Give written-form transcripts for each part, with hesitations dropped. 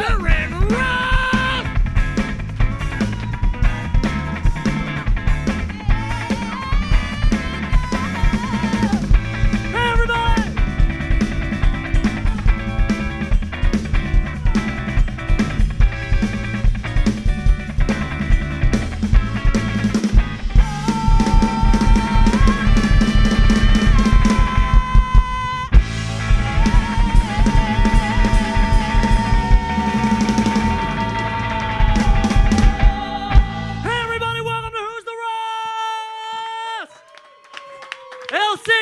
Aaron Ross! Hey, everybody!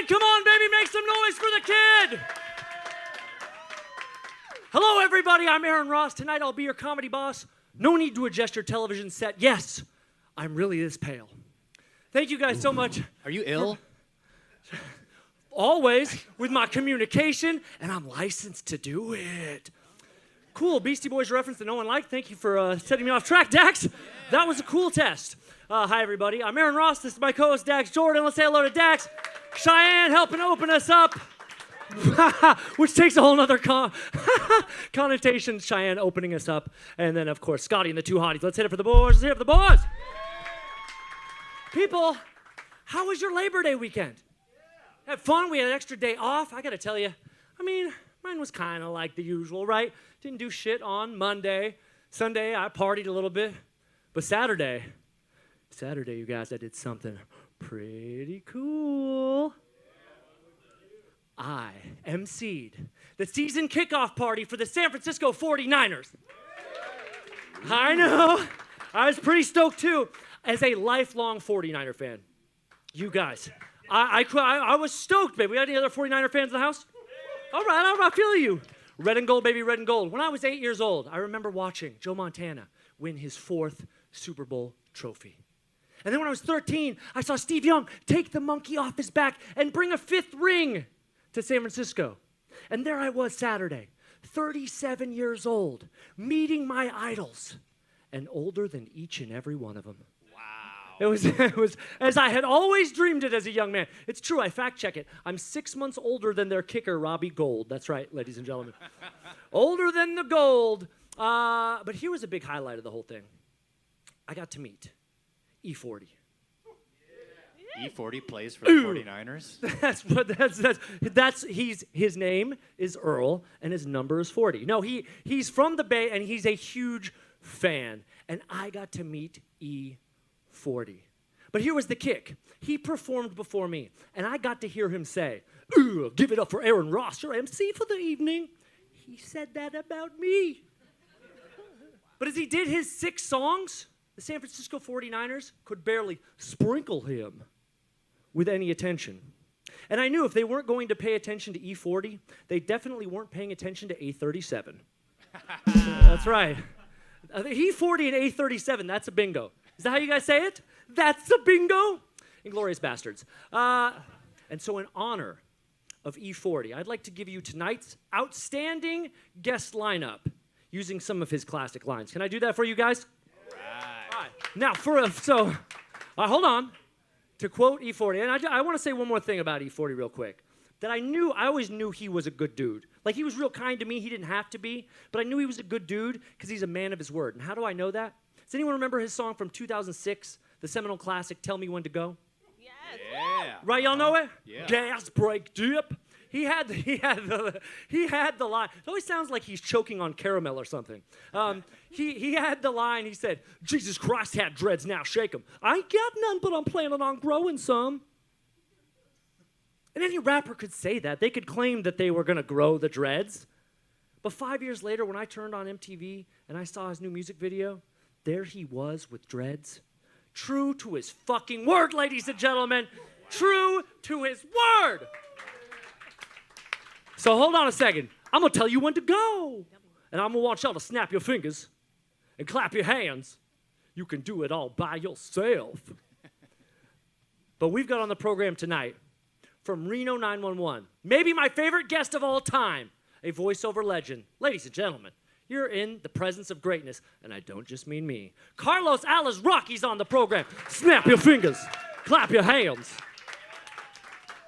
Come on, baby, make some noise for the kid. Hello, everybody. I'm Aaron Ross. Tonight, I'll be your comedy boss. No need to adjust your television set. Yes, I'm really this pale. Thank you guys so much. Are you ill? Always with my communication, and I'm licensed to do it. Cool, Beastie Boys reference that no one liked. Thank you for setting me off track, Dax. That was a cool test. Hi, everybody. I'm Aaron Ross. This is my co-host, Dax Jordan. Let's say hello to Dax. Cheyenne helping open us up, which takes a whole nother connotation. Cheyenne opening us up. And then, of course, Scotty and the two hotties. Let's hit it for the boys. Let's hit it for the boys. People, how was your Labor Day weekend? Had fun? We had an extra day off. I got to tell you, I mean, mine was kind of like the usual, right? Didn't do shit on Monday. Sunday, I partied a little bit. But Saturday, you guys, I did something pretty cool. I emceed the season kickoff party for the San Francisco 49ers. I know. I was pretty stoked, too, as a lifelong 49er fan. You guys, I was stoked, baby. We got any other 49er fans in the house? All right, I feel you. Red and gold, baby, red and gold. When I was 8 years old, I remember watching Joe Montana win his 4th Super Bowl trophy. And then when I was 13, I saw Steve Young take the monkey off his back and bring a 5th ring to San Francisco. And there I was Saturday, 37 years old, meeting my idols, and older than each and every one of them. Wow. It was as I had always dreamed it as a young man. It's true, I fact check it. I'm 6 months older than their kicker, Robbie Gould. That's right, ladies and gentlemen. Older than the gold. But here was a big highlight of the whole thing. I got to meet E40. E40 plays for the 49ers? His name is Earl, and his number is 40. No, he's from the Bay, and he's a huge fan. And I got to meet E40. But here was the kick. He performed before me, and I got to hear him say, "Give it up for Aaron Ross, your MC for the evening." He said that about me. But as he did his 6 songs, the San Francisco 49ers could barely sprinkle him with any attention. And I knew if they weren't going to pay attention to E40, they definitely weren't paying attention to A37. That's right. E40 and A37, that's a bingo. Is that how you guys say it? That's a bingo? Inglorious bastards. And so in honor of E40, I'd like to give you tonight's outstanding guest lineup using some of his classic lines. Can I do that for you guys? All right. Now, hold on. To quote E40, and I want to say one more thing about E40 real quick. That I always knew he was a good dude. Like, he was real kind to me. He didn't have to be. But I knew he was a good dude because he's a man of his word. And how do I know that? Does anyone remember his song from 2006, the seminal classic, Tell Me When to Go? Yes. Yeah. Right, y'all know it? Yeah. Gas, brake, dip. He had the line. It always sounds like he's choking on caramel or something. He had the line. He said, "Jesus Christ had dreads, now shake 'em. I ain't got none, but I'm planning on growing some." And any rapper could say that. They could claim that they were going to grow the dreads. But 5 years later, when I turned on MTV and I saw his new music video, there he was with dreads. True to his fucking word, ladies and gentlemen. True to his word. So hold on a second. I'm going to tell you when to go. And I'm going to want y'all to snap your fingers and clap your hands. You can do it all by yourself. But we've got on the program tonight, from Reno 911, maybe my favorite guest of all time, a voiceover legend. Ladies and gentlemen, you're in the presence of greatness, and I don't just mean me. Carlos Alazraqui's on the program. Snap your fingers. Clap your hands.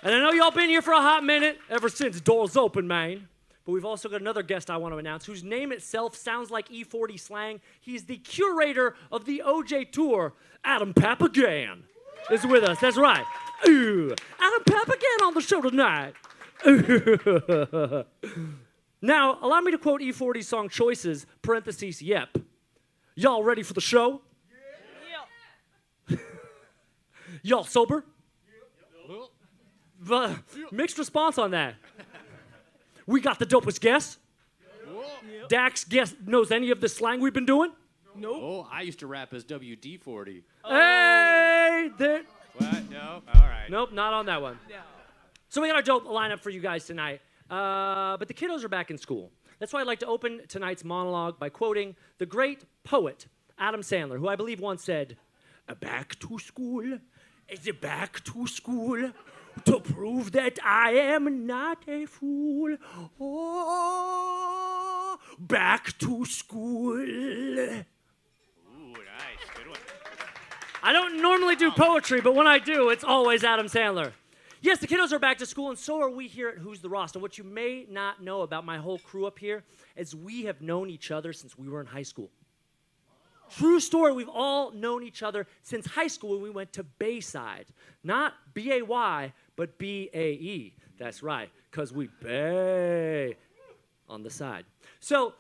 And I know y'all been here for a hot minute, ever since doors open, man. but we've also got another guest I want to announce whose name itself sounds like E40 slang. He's the curator of the OJ Tour. Adam Papagan is with us. That's right. Ooh, Adam Papagan on the show tonight. Now, allow me to quote E40's song choices, parentheses, yep. Y'all ready for the show? Yeah. Y'all sober? Yep. Mixed response on that. We got the dopest guest. Yep. Dax knows any of the slang we've been doing? Nope. Oh, I used to rap as WD-40. Hey! What? No? All right. Nope, not on that one. No. So we got our dope lineup for you guys tonight. But the kiddos are back in school. That's why I'd like to open tonight's monologue by quoting the great poet, Adam Sandler, who I believe once said, "Back to school, is it back to school to prove that I am not a fool? Oh, back to school." Ooh, nice. Good one. I don't normally do poetry, but when I do, it's always Adam Sandler. Yes, the kiddos are back to school, and so are we here at Who's the Ross. And what you may not know about my whole crew up here is we have known each other since we were in high school. True story, we've all known each other since high school when we went to Bayside. Not B-A-Y, but B-A-E. That's right, because we bay on the side. So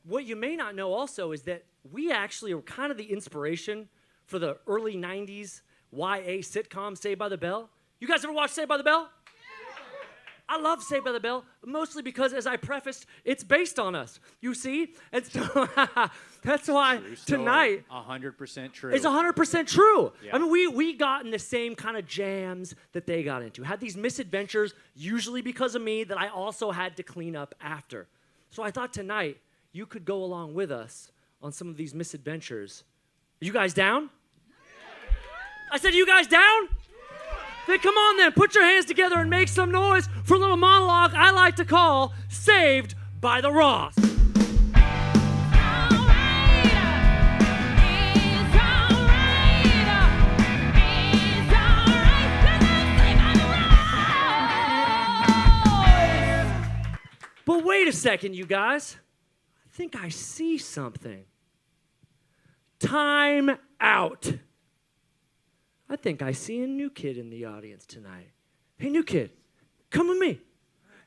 what you may not know also is that we actually were kind of the inspiration for the early 90s YA sitcom Saved by the Bell. You guys ever watch Saved by the Bell? I love Saved by the Bell, mostly because, as I prefaced, it's based on us, you see? And so that's why tonight 100% true. It's 100% true. Yeah. I mean, we got in the same kind of jams that they got into. Had these misadventures, usually because of me, that I also had to clean up after. So I thought tonight you could go along with us on some of these misadventures. Are you guys down? I said, you guys down? Then come on then, put your hands together and make some noise for a little monologue I like to call Saved by the Ross. But wait a second, you guys. I think I see something. Time out. I think I see a new kid in the audience tonight. Hey, new kid, come with me.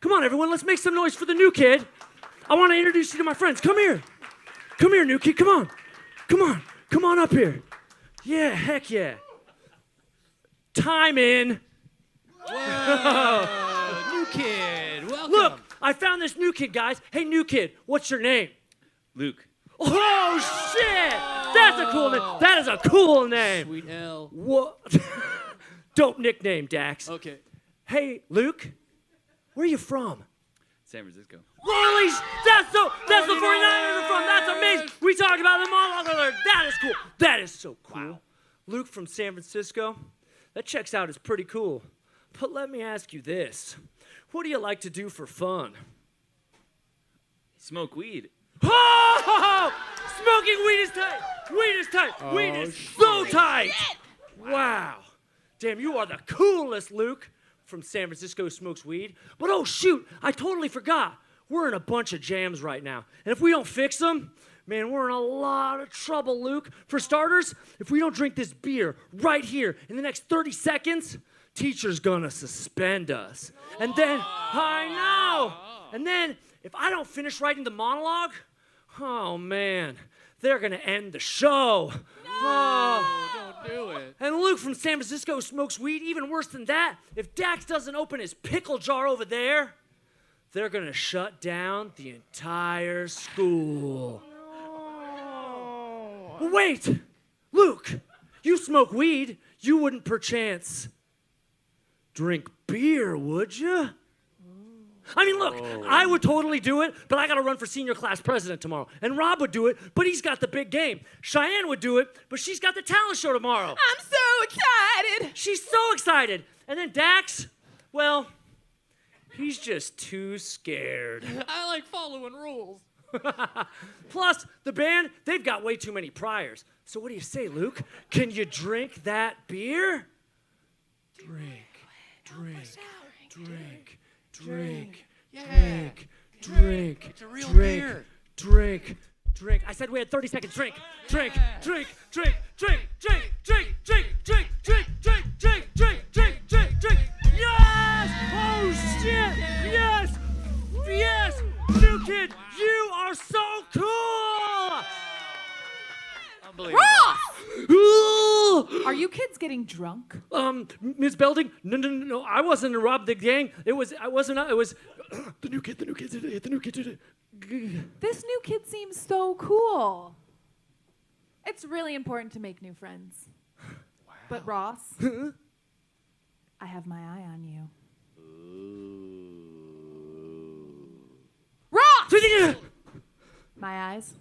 Come on, everyone, let's make some noise for the new kid. I want to introduce you to my friends. Come here. Come here, new kid, come on. Come on, come on up here. Yeah, heck yeah. Time in. Whoa, new kid, welcome. Look, I found this new kid, guys. Hey, new kid, what's your name? Luke. Oh, shit! That's a cool name. That is a cool name. Sweet L. What? Dope nickname, Dax. Okay. Hey, Luke, where are you from? San Francisco. Holy that's the 49ers are from. That's amazing. We talked about them all earlier. That is cool. That is so cool. Wow. Luke from San Francisco. That checks out as pretty cool. But let me ask you this. What do you like to do for fun? Smoke weed. Oh! Smoking weed is tight. Weed is tight. Weed is so tight. Wow. Damn, you are the coolest, Luke, from San Francisco who smokes weed. But oh, shoot, I totally forgot. We're in a bunch of jams right now. And if we don't fix them, man, we're in a lot of trouble, Luke. For starters, if we don't drink this beer right here in the next 30 seconds, teacher's gonna suspend us. And then, I know. And then, if I don't finish writing the monologue, oh man, they're gonna end the show. No! Oh. Don't do it. And Luke from San Francisco smokes weed. Even worse than that, if Dax doesn't open his pickle jar over there, they're gonna shut down the entire school. No. But wait, Luke, you smoke weed, you wouldn't perchance drink beer, would you? I mean, look, I would totally do it, but I got to run for senior class president tomorrow. And Rob would do it, but he's got the big game. Cheyenne would do it, but she's got the talent show tomorrow. I'm so excited. She's so excited. And then Dax, well, he's just too scared. I like following rules. Plus, the band, they've got way too many priors. So what do you say, Luke? Can you drink that beer? Drink. Drink. Drink. It's a real drink. beer. Drink. Drink. I said we had 30 seconds. Drink. Drink. Drink. Drink. Drink. Drink. Drink. Drink. Drink. Drink. Drink. Drink. Drink. Drink. Drink. Drink. Yes! Oh shit! Yes! Yes! New kid, you are so cool! Unbelievable. Are you kids getting drunk? Miss Belding, no, I wasn't in Rob the Gang. It was the new kid did it, the new kid did it. This new kid seems so cool. It's really important to make new friends. Wow. But Ross, I have my eye on you. Ross! My eyes.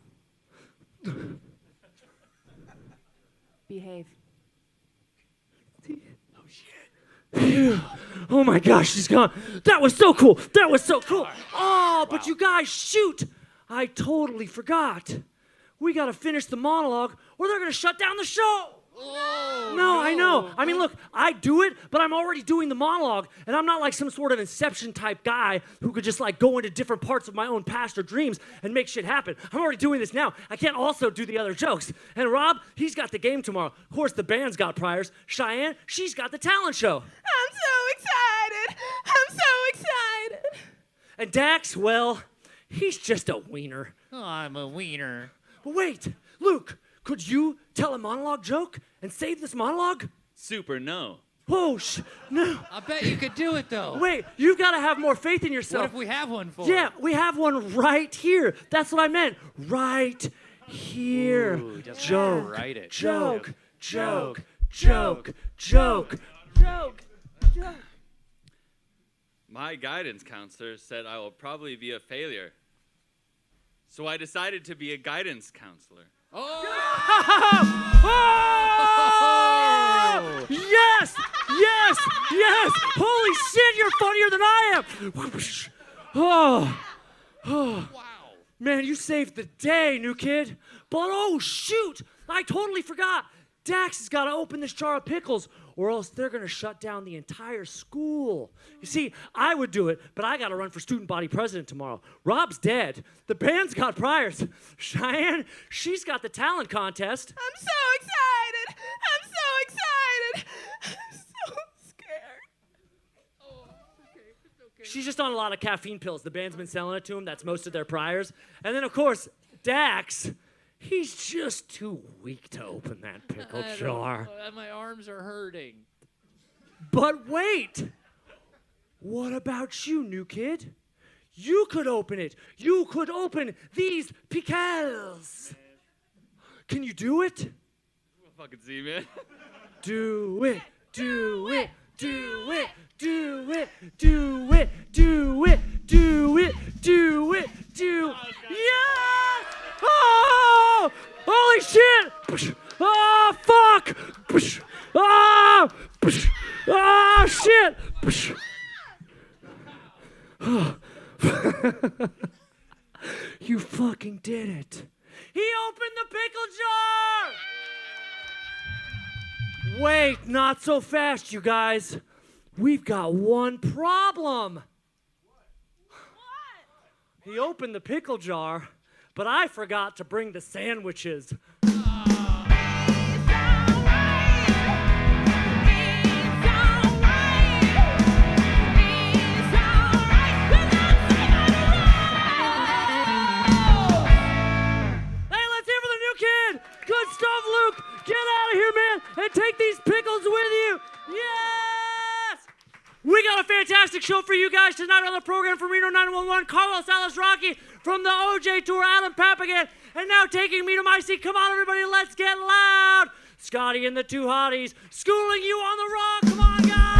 Behave. Oh my gosh, she's gone. That was so cool. That was so cool. Oh, but you guys, shoot. I totally forgot. We got to finish the monologue or they're going to shut down the show. No, I know. I mean, look, I do it, but I'm already doing the monologue, and I'm not like some sort of Inception type guy who could just like go into different parts of my own past or dreams and make shit happen. I'm already doing this now. I can't also do the other jokes. And Rob, he's got the game tomorrow. Of course, the band's got priors. Cheyenne, she's got the talent show. I'm so excited. I'm so excited. And Dax, well, he's just a wiener. Oh, I'm a wiener. But wait, Luke, could you tell a monologue joke and save this monologue? Super no. Oh, no. I bet you could do it, though. Wait, you've got to have more faith in yourself. What if we have one for Yeah, we have one right here. That's what I meant. Right here. Ooh, just joke, write it. joke, Yep. joke, joke, joke, joke, joke. My guidance counselor said I will probably be a failure. So I decided to be a guidance counselor. Oh! Yes! Yes! Yes! Holy shit, you're funnier than I am! Oh. Wow. Man, you saved the day, new kid. But oh, shoot! I totally forgot. Dax has got to open this jar of pickles or else they're going to shut down the entire school. You see, I would do it, but I got to run for student body president tomorrow. Rob's dead. The band's got priors. Cheyenne, she's got the talent contest. I'm so excited. I'm so excited. I'm so scared. Oh, it's okay. She's just on a lot of caffeine pills. The band's been selling it to him. That's most of their priors. And then, of course, Dax, he's just too weak to open that pickle jar. My arms are hurting. But wait! What about you, new kid? You could open it. You could open these pickles. Can you do it? We'll fucking see, man. Do it. Do it. Do it. Do it. Do it. Do it. Do it. Do it. Do it. Yes! Oh! Holy shit! Oh, fuck! Oh! Oh, shit! You fucking did it. He opened the pickle jar! Wait, not so fast, you guys. We've got one problem. What? He opened the pickle jar, but I forgot to bring the sandwiches. Good stuff, Luke. Get out of here, man, and take these pickles with you. Yes! We got a fantastic show for you guys tonight on the program from Reno 911. Carlos Alazraqui from the OJ Tour, Adam Papagan, and now taking me to my seat. Come on, everybody, let's get loud. Scotty and the two hotties schooling you on the rock. Come on, guys.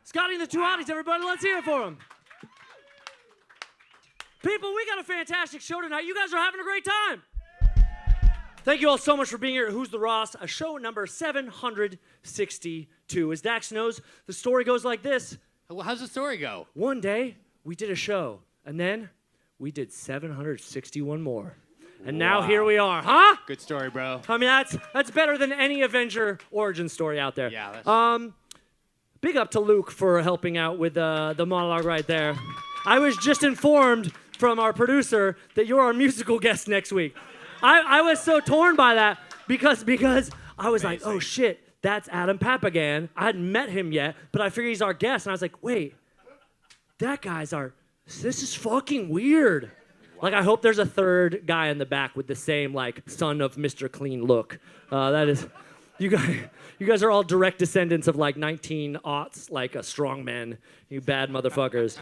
Scotty and the two hotties, everybody, let's hear it for them. People, we got a fantastic show tonight. You guys are having a great time. Thank you all so much for being here at Who's the Ross, a show number 762. As Dax knows, the story goes like this. Well, how's the story go? One day, we did a show, and then we did 761 more. And now here we are, huh? Good story, bro. I mean, that's better than any Avenger origin story out there. Yeah. That's... Big up to Luke for helping out with the monologue right there. I was just informed from our producer that you're our musical guest next week. I was so torn by that because I was like, oh shit, that's Adam Papagan. I hadn't met him yet, but I figured he's our guest. And I was like, wait, this is fucking weird. Wow. Like, I hope there's a third guy in the back with the same, like, son of Mr. Clean look. That is, you guys are all direct descendants of, like, 19-aughts, like, strong men, you bad motherfuckers.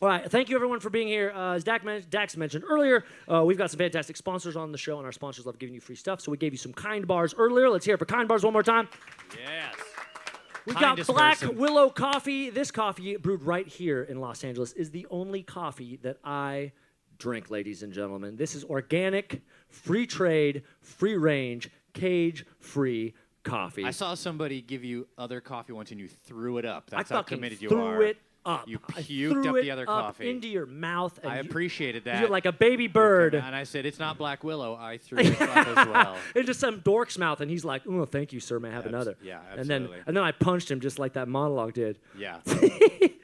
All right, thank you everyone for being here. As Dax mentioned earlier, we've got some fantastic sponsors on the show, and our sponsors love giving you free stuff, so we gave you some Kind Bars earlier. Let's hear it for Kind Bars one more time. Yes. We've got Black Willow Coffee. This coffee, brewed right here in Los Angeles, is the only coffee that I drink, ladies and gentlemen. This is organic, free trade, free range, cage-free coffee. I saw somebody give you other coffee once, and you threw it up. That's how how committed you threw are. it up. You I puked threw up the other up coffee into your mouth. And I appreciated that. You're like a baby bird. And I said, it's not Black Willow. I threw it up as well. Into some dork's mouth, and he's like, "Oh, thank you, sir. May I have another?" Yeah, absolutely. And then I punched him just like that monologue did. Yeah.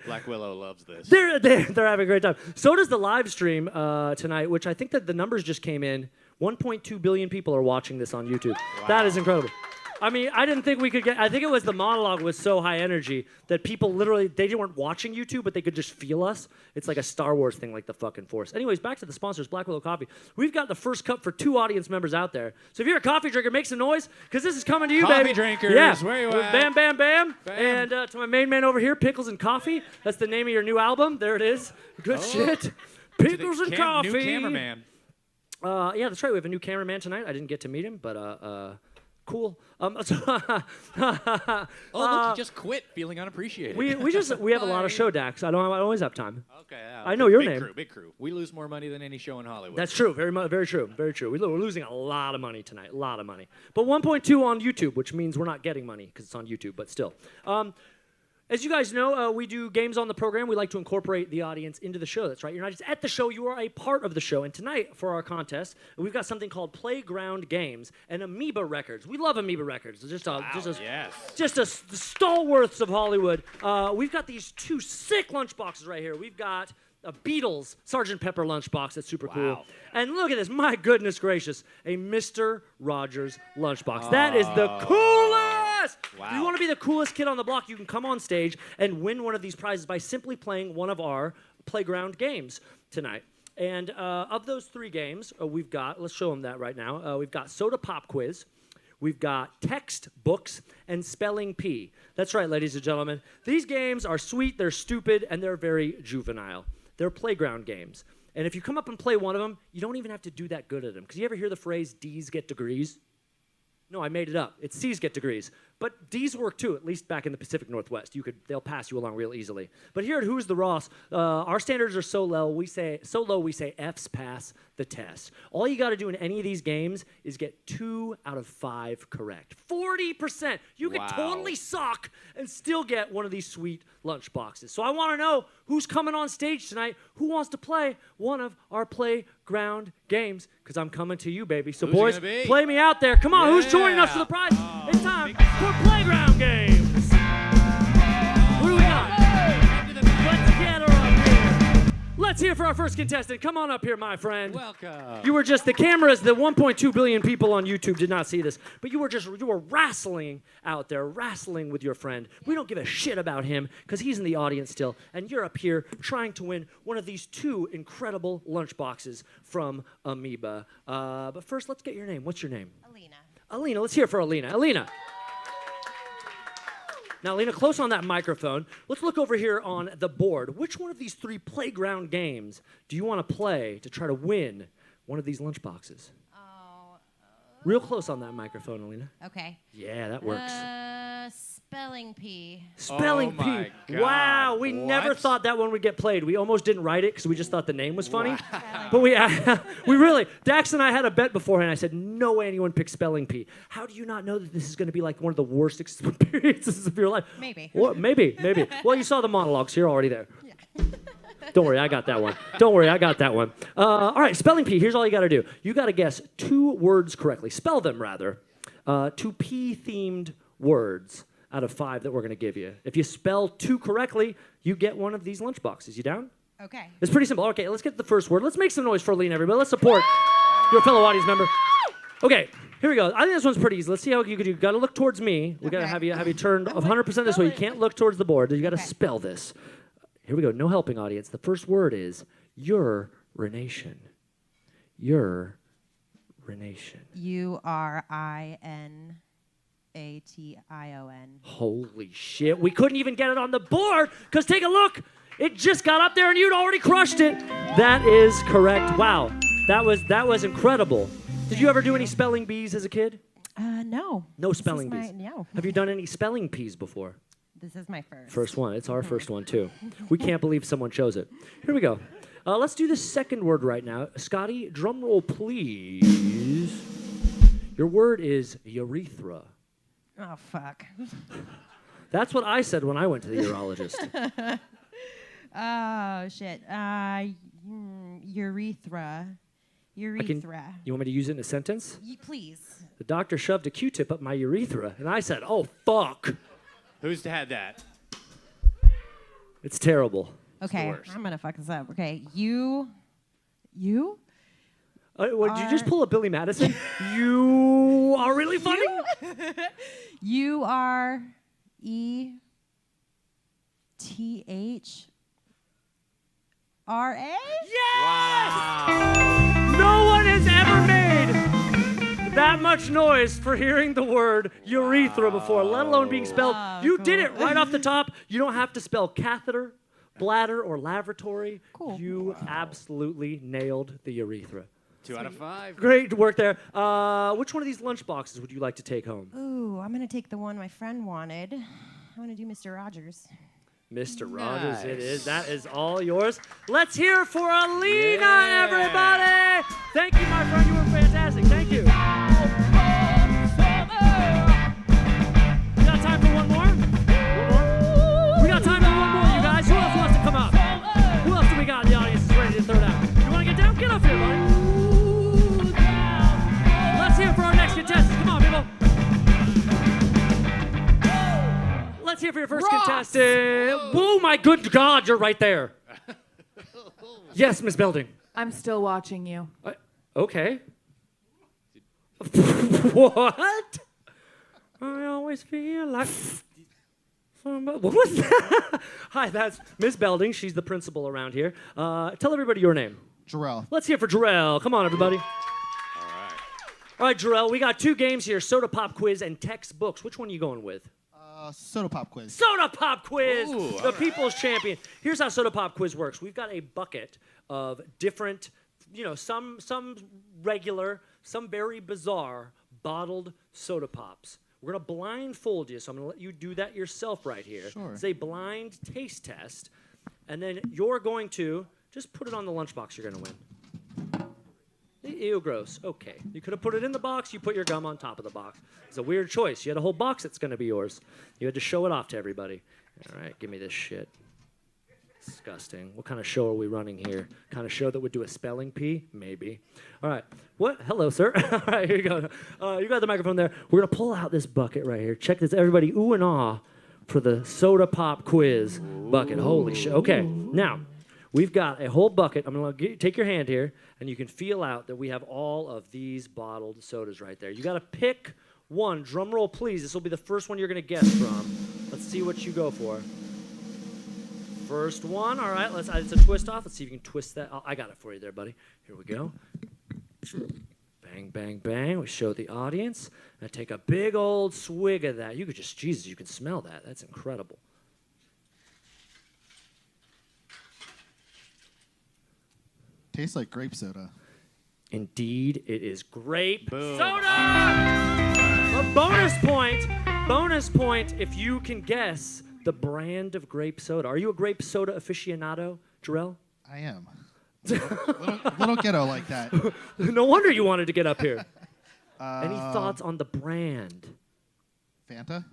Black Willow loves this. They're having a great time. So does the live stream tonight, which I think that the numbers just came in. 1.2 billion people are watching this on YouTube. Wow. That is incredible. I mean, I didn't think we could get... I think it was the monologue was so high energy that people literally... They weren't watching YouTube, but they could just feel us. It's like a Star Wars thing, like the fucking Force. Anyways, back to the sponsors, Black Willow Coffee. We've got the first cup for 2 audience members out there. So if you're a coffee drinker, make some noise, because this is coming to you, baby. Coffee drinkers, yeah. Where you at? Bam, bam, bam. Bam. And to my main man over here, Pickles and Coffee. That's the name of your new album. There it is. Good shit. Pickles and Coffee. New cameraman. Yeah, that's right. We have a new cameraman tonight. I didn't get to meet him, but... Cool. Look, he just quit feeling unappreciated. We have a lot of show, Dax. I always have time. Okay. I know your name. Big crew. We lose more money than any show in Hollywood. That's true. Very true. Very true. We're losing a lot of money tonight. A lot of money. But 1.2 on YouTube, which means we're not getting money because it's on YouTube. But still. As you guys know, we do games on the program. We like to incorporate the audience into the show. That's right. You're not just at the show. You are a part of the show. And tonight, for our contest, we've got something called Playground Games and Amoeba Records. We love Amoeba Records. It's just the stalwarts of Hollywood. We've got these 2 sick lunchboxes right here. We've got a Beatles Sgt. Pepper lunchbox. That's super cool. And look at this. My goodness gracious. A Mr. Rogers lunchbox. That is the coolest. Wow. If you want to be the coolest kid on the block, you can come on stage and win one of these prizes by simply playing one of our playground games tonight. And of those 3 games, we've got, let's show them that right now. We've got Soda Pop Quiz. We've got Textbooks and Spelling Pea. That's right, ladies and gentlemen. These games are sweet, they're stupid, and they're very juvenile. They're playground games. And if you come up and play one of them, you don't even have to do that good at them. Because you ever hear the phrase, D's get degrees? No, I made it up. It's C's get degrees. But D's work too, at least back in the Pacific Northwest. They'll pass you along real easily. But here at Who's the Ross, our standards are so low, we say F's pass the test. All you got to do in any of these games is get 2 out of 5 correct. 40%. You could totally suck and still get one of these sweet lunch boxes. So I want to know who's coming on stage tonight, who wants to play one of our playground games, because I'm coming to you, baby. So boys, play me out there. Come on, who's joining us for the prize? It's time for playground games. Who do we got? Let's get her up here. Let's hear for our first contestant. Come on up here, my friend. Welcome. You were just, the cameras, the 1.2 billion people on YouTube did not see this, but you were wrestling out there, wrestling with your friend. We don't give a shit about him because he's in the audience still, and you're up here trying to win one of these 2 incredible lunch boxes from Amoeba. But first, let's get your name. What's your name? Alina, let's hear it for Alina. Alina. Now, Alina, close on that microphone. Let's look over here on the board. Which one of these 3 playground games do you want to play to try to win one of these lunch boxes? Real close on that microphone, Alina. Okay. Yeah, that works. Spelling P. Spelling Oh my P. God. Wow, we never What? thought that one would get played. We almost didn't write it because we just thought the name was funny. But we really, Dax and I had a bet beforehand. I said, no way anyone picked Spelling P. How do you not know that this is going to be like one of the worst experiences of your life? Maybe. Or maybe. Well, you saw the monologues. So you're already there. Don't worry, I got that one. All right, Spelling P. Here's all you got to do. You got to guess 2 words correctly. Spell them, rather. 2 P-themed words out of 5 that we're going to give you. If you spell 2 correctly, you get one of these lunch boxes. You down? Okay. It's pretty simple. Okay, let's get the first word. Let's make some noise for Aline, everybody. Let's support your fellow audience member. Okay, here we go. I think this one's pretty easy. Let's see how you could do. You got to look towards me. We got to have you turned 100% this way. You can't look towards the board. You got to spell this. Here we go. No helping, audience. The first word is urination. Urination. URINATION. Holy shit. We couldn't even get it on the board because take a look. It just got up there and you'd already crushed it. That is correct. Wow. That was incredible. Did you ever do any spelling bees as a kid? No. No spelling bees. No. Have you done any spelling peas before? This is my first. First one. It's our first one, too. We can't believe someone chose it. Here we go. Let's do the second word right now. Scotty, drum roll, please. Your word is urethra. Oh, fuck. That's what I said when I went to the urologist. Oh, shit. Urethra. Urethra. You want me to use it in a sentence? Please. The doctor shoved a Q-tip up my urethra, and I said, oh, fuck. Who's had that? It's terrible. Okay, worst. I'm gonna fuck this up. Okay, you? Did you just pull a Billy Madison? You are really funny. URETHRA. Yes! No one has ever made that much noise for hearing the word urethra before, let alone being spelled. You did it right off the top. You don't have to spell catheter, bladder, or lavatory. Cool. You absolutely nailed the urethra. 2 out of 5. Great work there. Which one of these lunch boxes would you like to take home? Ooh, I'm gonna take the one my friend wanted. I'm gonna do Mr. Rogers. Mr. Rogers, it Nice. is. That is all yours. Let's hear it for Alina, everybody. Thank you, my friend. You were fantastic. Thank you. We got time for one more? We got time for one more, you guys. Who else wants to come up? Who else do we got in the audience that's ready to throw down? You want to get down? Get up here, buddy. Let's hear it for our next contestant. Come on, people. Let's hear it for your first contestant. Oh, my good God, you're right there. Yes, Miss Belding. I'm still watching you. Okay. What? I always feel like somebody. What was that? Hi, that's Miss Belding. She's the principal around here. Tell everybody your name. Jarrell. Let's hear it for Jarrell. Come on, everybody. All right, Jarrell, we got 2 games here, soda pop quiz and textbooks. Which one are you going with? Soda pop quiz. Soda pop quiz, Ooh, the people's champion. Here's how soda pop quiz works. We've got a bucket of different, some regular, some very bizarre bottled soda pops. We're going to blindfold you, so I'm going to let you do that yourself right here. Sure. It's a blind taste test, and then you're going to just put it on the lunchbox you're going to win. Ew, gross. Okay. You could have put it in the box. You put your gum on top of the box. It's a weird choice. You had a whole box that's going to be yours. You had to show it off to everybody. All right, give me this shit. Disgusting. What kind of show are we running here? Kind of show that would do a spelling P? Maybe. All right. What? Hello, sir. All right, here you go. You got the microphone there. We're going to pull out this bucket right here. Check this. Everybody, ooh and ah for the soda pop quiz bucket. Holy shit. Okay. Now, we've got a whole bucket. I'm going to take your hand here, and you can feel out that we have all of these bottled sodas right there. You got to pick one. Drum roll, please. This will be the first one you're going to guess from. Let's see what you go for. First one. All right. It's a twist off. Let's see if you can twist that. I got it for you there, buddy. Here we go. Bang, bang, bang. We show the audience. Now take a big old swig of that. You could just, Jesus, you can smell that. That's incredible. Tastes like grape soda. Indeed, it is grape Boom. soda! A bonus point Bonus point if you can guess the brand of grape soda. Are you a grape soda aficionado, Jarrell? I am. Little ghetto like that. No wonder you wanted to get up here. Any thoughts on the brand? Fanta?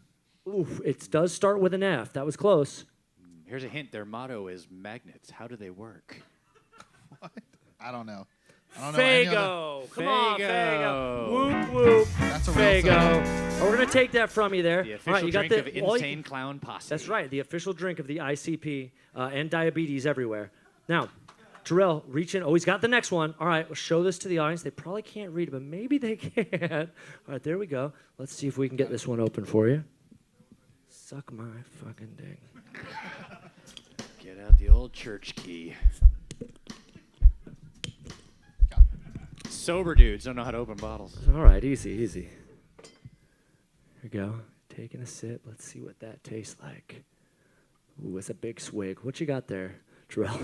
Oof, it does start with an F. That was close. Here's a hint. Their motto is magnets. How do they work? What? I don't know. I don't know any other- Fago. Come on, Fago. Fago. Whoop, whoop. That's a real Fago. soda. Oh, we're going to take that from you there. The All official right, you got drink the, of all Insane Clown Posse. That's right, the official drink of the ICP and diabetes everywhere. Now, Terrell, reach in. Oh, he's got the next one. All right, we'll show this to the audience. They probably can't read it, but maybe they can. All right, there we go. Let's see if we can get this one open for you. Suck my fucking dick. Get out the old church key. Sober dudes don't know how to open bottles. All right, easy, easy. Here we go. Taking a sip. Let's see what that tastes like. Ooh, it's a big swig. What you got there, Terrell?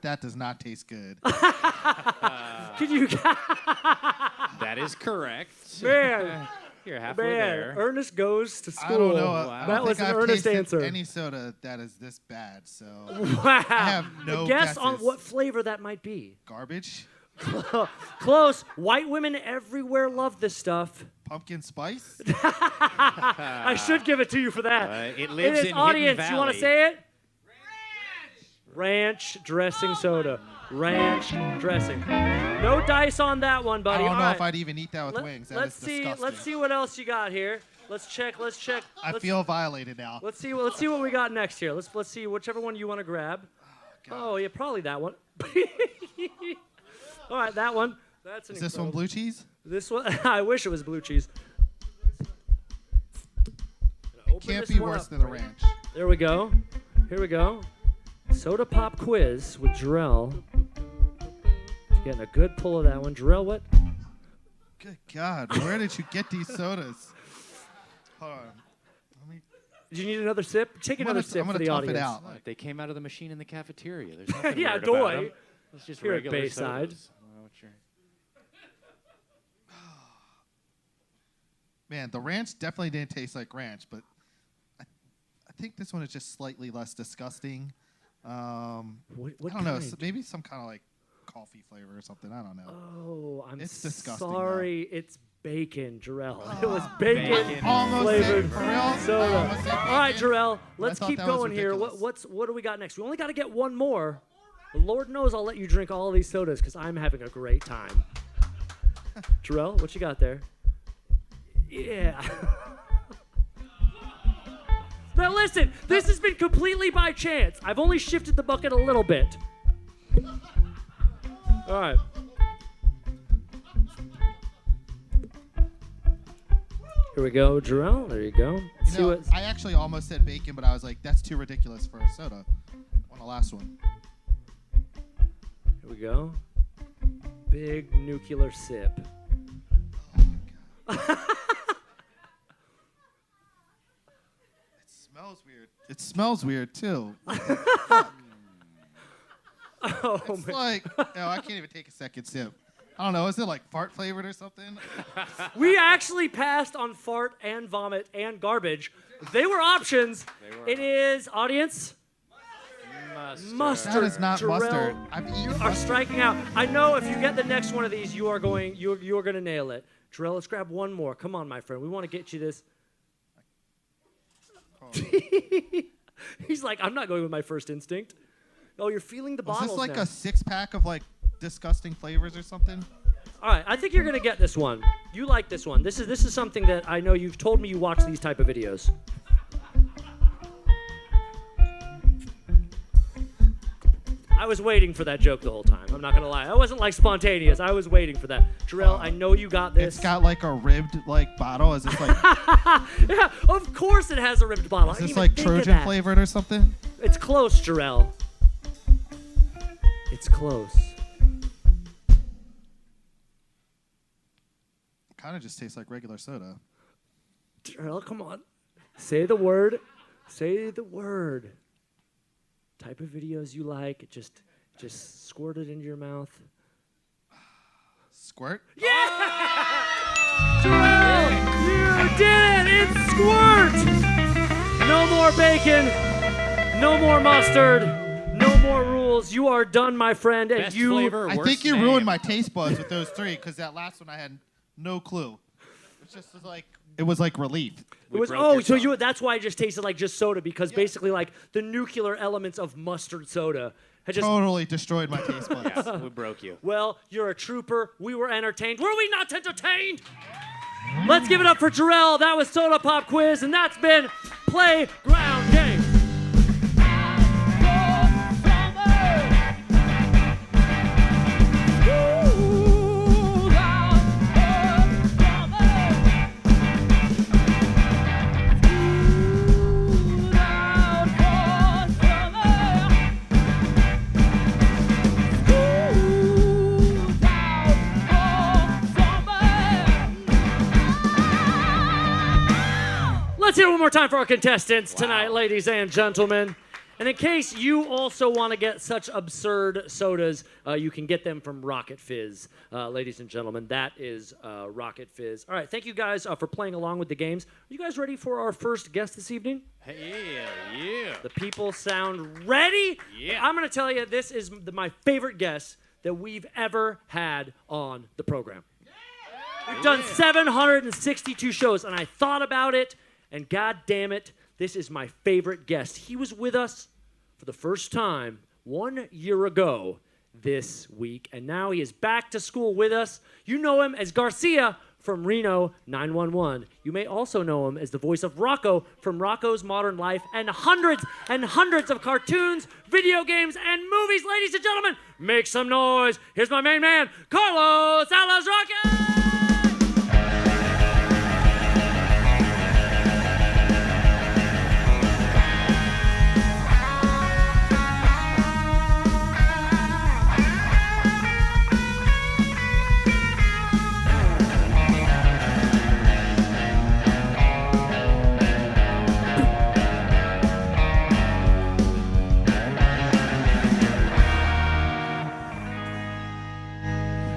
That does not taste good. Can you... That is correct. Man. You're halfway Man, there. Ernest goes to school. I don't know. Wow. I That don't was think an I've earnest tasted answer. any soda that is this bad. So Wow. I have no Guess on guesses. what flavor that might be. Garbage, Close. White women everywhere love this stuff. pumpkin spice. I should give it to you for that. It lives in audience, Hidden you want to Valley. say it? Ranch dressing soda. Ranch dressing. No dice on that one, I buddy. don't All know right. if I'd even eat that with wings. That is disgusting. Let's see what else you got here. Let's check. I feel violated now. Let's see what we got next here. Let's see whichever one you want to grab. Oh, yeah, probably that one. All right, that one. That's an Is this one incredible- blue cheese? This one, I wish it was blue cheese. It can't be worse than a ranch. There we go. Here we go. Soda pop quiz with Jarrell. Getting a good pull of that one. Jarrell, what? Good God, where did you get these sodas? Hold on. Let me. Did you need another sip? Take another sip I'm for gonna the tough audience. it out. Look, they came out of the machine in the cafeteria. There's nothing Yeah, weird doy. about 'em. It's just Here at regular Bayside. sodas. Oh, sure. Man, the ranch definitely didn't taste like ranch, but I think this one is just slightly less disgusting. What I don't know, kind? maybe some kind of like coffee flavor or something. I don't know. Oh, I'm It's disgusting, sorry. It's bacon, Jarrell. It was bacon, Bacon. Almost flavored said for real. soda. Almost said All right, bacon. Jarrell, let's thought keep that was going here. ridiculous. What do we got next? We only got to get one more. But Lord knows I'll let you drink all of these sodas because I'm having a great time. Jarrell, what you got there? Yeah. Now listen, this has been completely by chance. I've only shifted the bucket a little bit. All right. Here we go, Jarrell. There you go. You know, I actually almost said bacon, but I was like, that's too ridiculous for a soda. On the last one. Here we go. Big nuclear sip. It smells weird. It smells weird too. Oh, It's man. like, no, I can't even take a second sip. I don't know. Is it like fart flavored or something? We actually passed on fart and vomit and garbage. They were options. It is, audience, mustard. That is not Jarrell, mustard. I've eaten You are mustard. striking out. I know if you get the next one of these, you are going to nail it. Jarrell, let's grab one more. Come on, my friend. We want to get you this. He's like, I'm not going with my first instinct. Oh, you're feeling the Was bottles this like now. a 6-pack of like disgusting flavors or something? All right, I think you're gonna get this one. You like this one. This is something that I know you've told me you watch these type of videos. I was waiting for that joke the whole time. I'm not gonna lie. I wasn't like spontaneous. I was waiting for that. Jarrell, I know you got this. It's got like a ribbed like bottle. Is this like Yeah, of course it has a ribbed bottle. is I didn't this even like think of Trojan that. flavored or something? It's close, Jarrell. It's close. Kind of just tastes like regular soda. Jarrell, come on. Say the word. Say the word. Type of videos you like. Just squirt it into your mouth. Squirt? Yeah! Jarrell, you did it! Squirt! No more bacon. No more mustard. No more rules. You are done, my friend. And Best you. flavor, I worst think you name. ruined my taste buds with those three because that last one I had no clue. It was like relief. It was, broke your so tongue. that's why it just tasted like just soda because basically like the nuclear elements of mustard soda had just. Totally destroyed my taste buds. Yes, we broke you. Well, you're a trooper. We were entertained. Were we not entertained? Let's give it up for Jarrell. That was Soda Pop Quiz, and that's been Playground Game. Let's hear it one more time for our contestants tonight, ladies and gentlemen. And in case you also want to get such absurd sodas, you can get them from Rocket Fizz. Ladies and gentlemen, that is Rocket Fizz. All right, thank you guys for playing along with the games. Are you guys ready for our first guest this evening? Yeah. The people sound ready? Yeah. I'm going to tell you, this is my favorite guest that we've ever had on the program. We've done 762 shows, and I thought about it, and god damn it, this is my favorite guest. He was with us for the first time 1 year ago this week, and now he is back to school with us. You know him as Garcia from Reno 911. You may also know him as the voice of Rocco from Rocco's Modern Life and hundreds of cartoons, video games, and movies. Ladies and gentlemen, make some noise. Here's my main man, Carlos Alazraqui!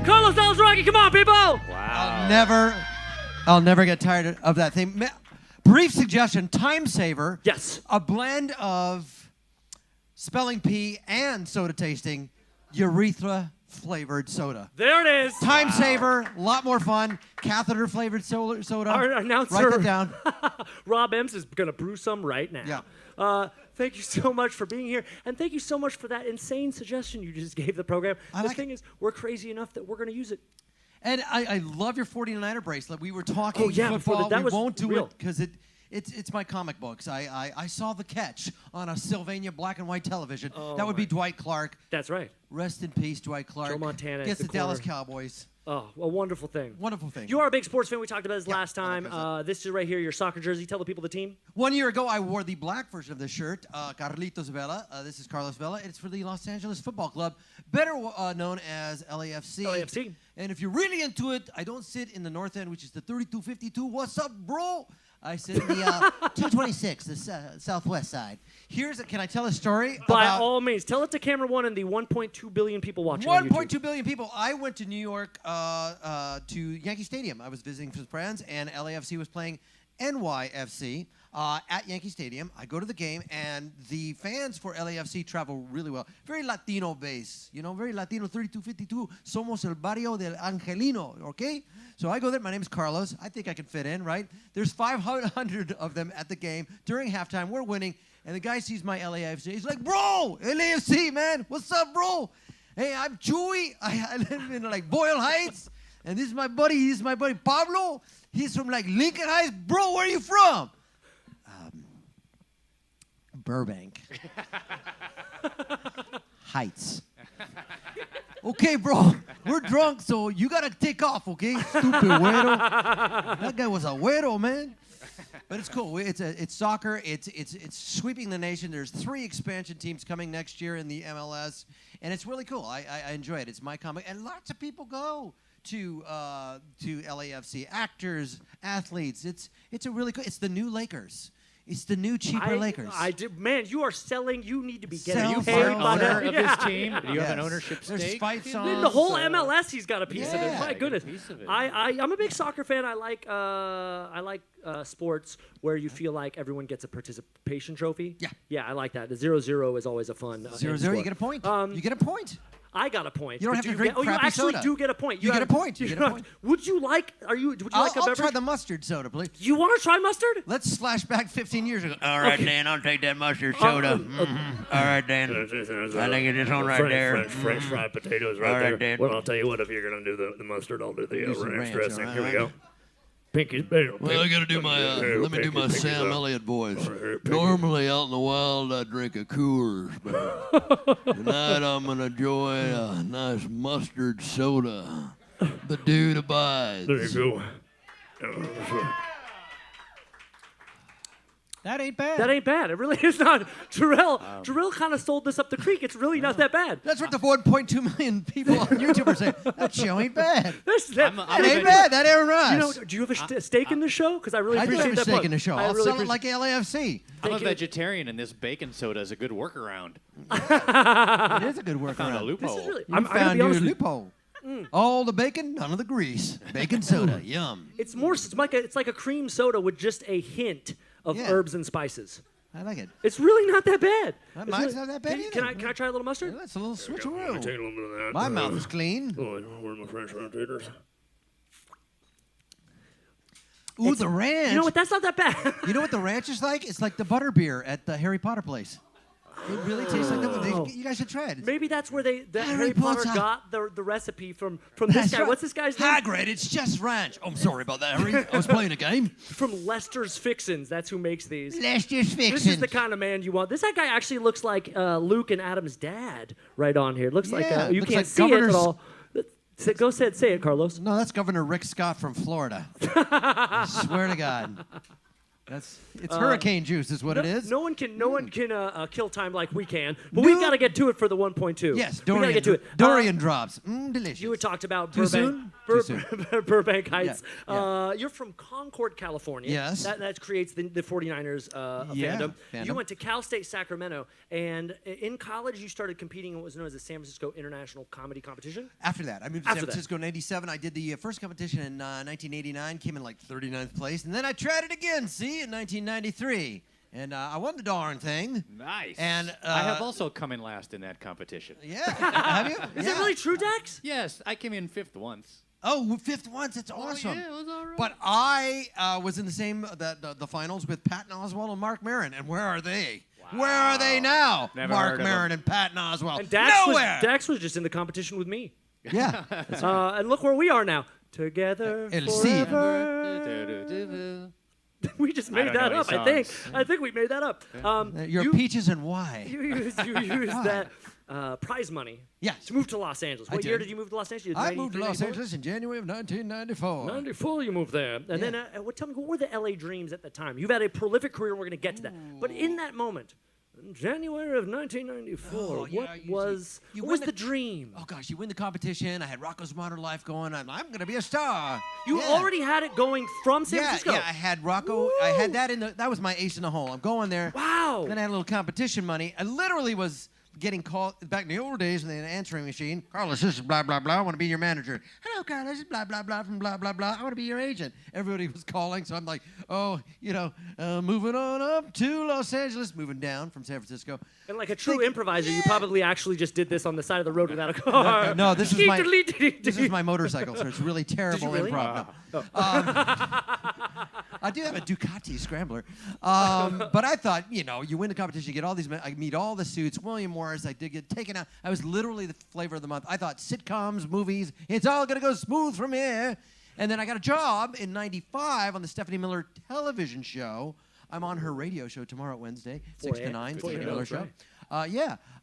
Carlos Alazraqui, come on, people! I'll never get tired of that thing. Brief suggestion, time saver. Yes. A blend of spelling pea and soda tasting, urethra flavored soda. There it is. Time saver, a lot more fun. Catheter flavored soda. Our announcer, Write that down. Rob Ems, is going to brew some right now. Yeah. Thank you so much for being here, and thank you so much for that insane suggestion you just gave the program. The thing is, we're crazy enough that we're going to use it. And I love your 49er bracelet. We were talking Oh, yeah, before football. that We was won't do real. it because it's my comic books. I saw The Catch on a Sylvania black and white television. Oh, that would be Dwight Clark. That's right. Rest in peace, Dwight Clark. Joe Montana Gets is the the Dallas corner. Cowboys. Oh, a wonderful thing. Wonderful thing. You are a big sports fan. We talked about this last I time. like This is right here, your soccer jersey. Tell the people the team. 1 year ago, I wore the black version of this shirt, Carlitos Vela. This is Carlos Vela. It's for the Los Angeles Football Club, better known as LAFC. LAFC. And if you're really into it, I don't sit in the north end, which is the 3252. What's up, bro? I sit in the 226, the southwest side. Can I tell a story? By about all means, tell it to camera one and the 1.2 billion people watching on YouTube. 1.2 billion people. I went to New York to Yankee Stadium. I was visiting some friends, and LAFC was playing NYFC at Yankee Stadium. I go to the game, and the fans for LAFC travel really well. Very Latino base, very Latino. 3252. Somos el barrio del Angelino, okay? So I go there. My name's Carlos. I think I can fit in, right? There's 500 of them at the game. During halftime, we're winning, and the guy sees my LAFC. He's like, bro, LAFC, man. What's up, bro? Hey, I'm Chewy. I live in, Boyle Heights, and this is my buddy. He's my buddy Pablo. He's from, Lincoln Heights. Bro, where are you from? Burbank. Heights. Okay, bro, we're drunk, so you gotta take off, okay? Stupid güero. That guy was a güero, man. But it's cool. It's soccer. It's sweeping the nation. There's 3 expansion teams coming next year in the MLS, and it's really cool. I enjoy it. It's my comic, and lots of people go to LAFC. Actors, athletes. It's a really cool. It's the new Lakers. It's the new cheaper Lakers. Man, you are selling. You need to be getting Sell, paid sell, by owner that. of this team? Do you have an Yes. ownership There's stake? fights In on the whole MLS, he's got a piece of it. Yeah. My goodness, piece of it. I'm a big soccer fan. I like sports where you feel like everyone gets a participation trophy. Yeah. I like that. The 0-0 is always a fun. 0-0, you get a point. You get a point. I got a point. You don't But have to drink you crappy actually soda. do get a point. You get a point. You you get a don't- point. Would you like? Would you like a I'll beverage? try the mustard soda, please. You want to try mustard? Let's flash back 15 years ago. All right, Dan, I'll take that mustard soda. All right, Dan. I think it's this one right there. French fried potatoes All right, Dan. Well, I'll tell you what. If you're gonna do the mustard, I'll do the Do some ranch ranch, dressing. all Here we right. go. Pinky's better. Well, I gotta do my, let me do my Sam Elliott voice. Normally out in the wild, I drink a Coors, but tonight I'm gonna enjoy a nice mustard soda. The dude abides. There you go. That ain't bad. That ain't bad. It really is not. Jarrell kind of sold this up the creek. It's really not that bad. That's what the 1.2 million people on YouTube are saying. That show ain't bad. That That ain't bad. That ain't right. You know, do you have a stake in the show? Because I really I do appreciate have a that stake plug. in the show. I I'll really sell it appreciate- like LAFC. I'm a Thank you. vegetarian, and this bacon soda is a good workaround. It is a good workaround. Found a This loophole. is really. You I'm gonna found be your honest with you. loophole. All the bacon, none of the grease. Bacon soda, yum. It's more. It's like a cream soda with just a hint of Yeah. herbs and spices. I like it. It's really not that bad. It's Mine's really- not that bad Can either. I try a little mustard? That's a little Take a switcheroo. little bit of that. My mouth is clean. Oh, where's my French fry taters? Ooh, the ranch. You know what? That's not that bad. You know what the ranch is like? It's like the butterbeer at the Harry Potter place. It really tastes like that. You guys should try it. Maybe that's where Harry Harry Potter Potter. got the recipe from this That's guy. right. What's this guy's name? Hagrid, it's just ranch. Oh, I'm sorry about that, Harry. I was playing a game. From Lester's Fixins. That's who makes these. Lester's This is Fixin'. the kind of man you want. This guy actually looks like Luke and Adam's dad right on here. Looks like Yeah, you looks can't like see it Governor's- at all. Go say it, Carlos. No, that's Governor Rick Scott from Florida. I swear to God. It's hurricane juice is what it is. No one can kill time like we can, but we've got to get to it for the 1.2. Yes, we Dorian. gotta get to it. Dorian drops. Delicious. You had talked about Too Burbank, soon? Too soon. Burbank Heights. Yeah. You're from Concord, California. Yes. That creates the 49ers Yeah, fandom. You fandom. went to Cal State Sacramento, and in college you started competing in what was known as the San Francisco International Comedy Competition. After that, I moved to After San that. Francisco in '87. I did the first competition in 1989, came in like 39th place, and then I tried it again, in 1993. And I won the darn thing. Nice. And I have also come in last in that competition. Yeah, have you? Is it really true, Dax? Yes, I came in 5th once. Oh, fifth once. It's awesome. Yeah, it was all right. But I was in the same the finals with Patton Oswalt and Mark Maron, and where are they? Where are they now? Never Mark heard of Maron and Patton Oswalt. And Dax Nowhere. was just in the competition with me. Yeah. And look where we are now. Together El Cid. forever. We just made don't that know up. any I songs. think we made that up. Your peaches and why? You used that prize money. Yes. To move to Los Angeles. What I year did. did you move to Los Angeles? I moved to Los 93, Angeles in January of 1994. 94, you moved there. And then, tell me, what were the LA dreams at the time? You've had a prolific career, and we're going to get to that. But in that moment, in January of 1994, Oh, yeah, what you was win the dream? Oh gosh, you win the competition. I had Rocco's Modern Life going. I'm going to be a star. You Yeah. already had it going from San Yeah, Francisco. yeah, I had Rocco. I had that that was my ace in the hole. I'm going there. Wow. Then I had a little competition money. I literally was getting called back in the old days when they had an answering machine. Carlos, this is blah, blah, blah. I want to be your manager. Hello, Carlos. This is blah, blah, blah from blah, blah, blah. I want to be your agent. Everybody was calling. So I'm like, moving on up to Los Angeles, moving down from San Francisco. And like a true improviser, you probably actually just did this on the side of the road without a car. No, this is my motorcycle, so it's really terrible really? improv. No. I do have a Ducati Scrambler, but I thought, you win the competition, you get all these. I meet all the suits. William Morris, I did get taken out. I was literally the flavor of the month. I thought sitcoms, movies, it's all gonna go smooth from here. And then I got a job in '95 on the Stephanie Miller television show. I'm on her radio show tomorrow, Wednesday, 6 to 9. Stephanie Miller show.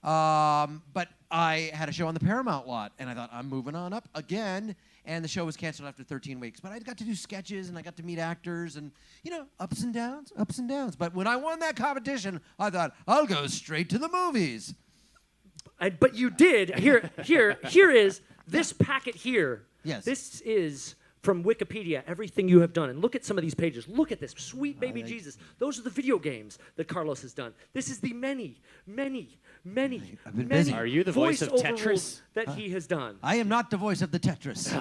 But I had a show on the Paramount lot, and I thought, I'm moving on up again. And the show was canceled after 13 weeks. But I got to do sketches, and I got to meet actors, and, ups and downs, ups and downs. But when I won that competition, I thought, I'll go straight to the movies. But you did. Here is this packet here. Yes. This is from Wikipedia everything you have done. And look at some of these pages. Look at this. Sweet baby Jesus. Those are the video games that Carlos has done. This is the many busy. Are you the voice of voiceover Tetris? roles that he has done. I am not the voice of the Tetris.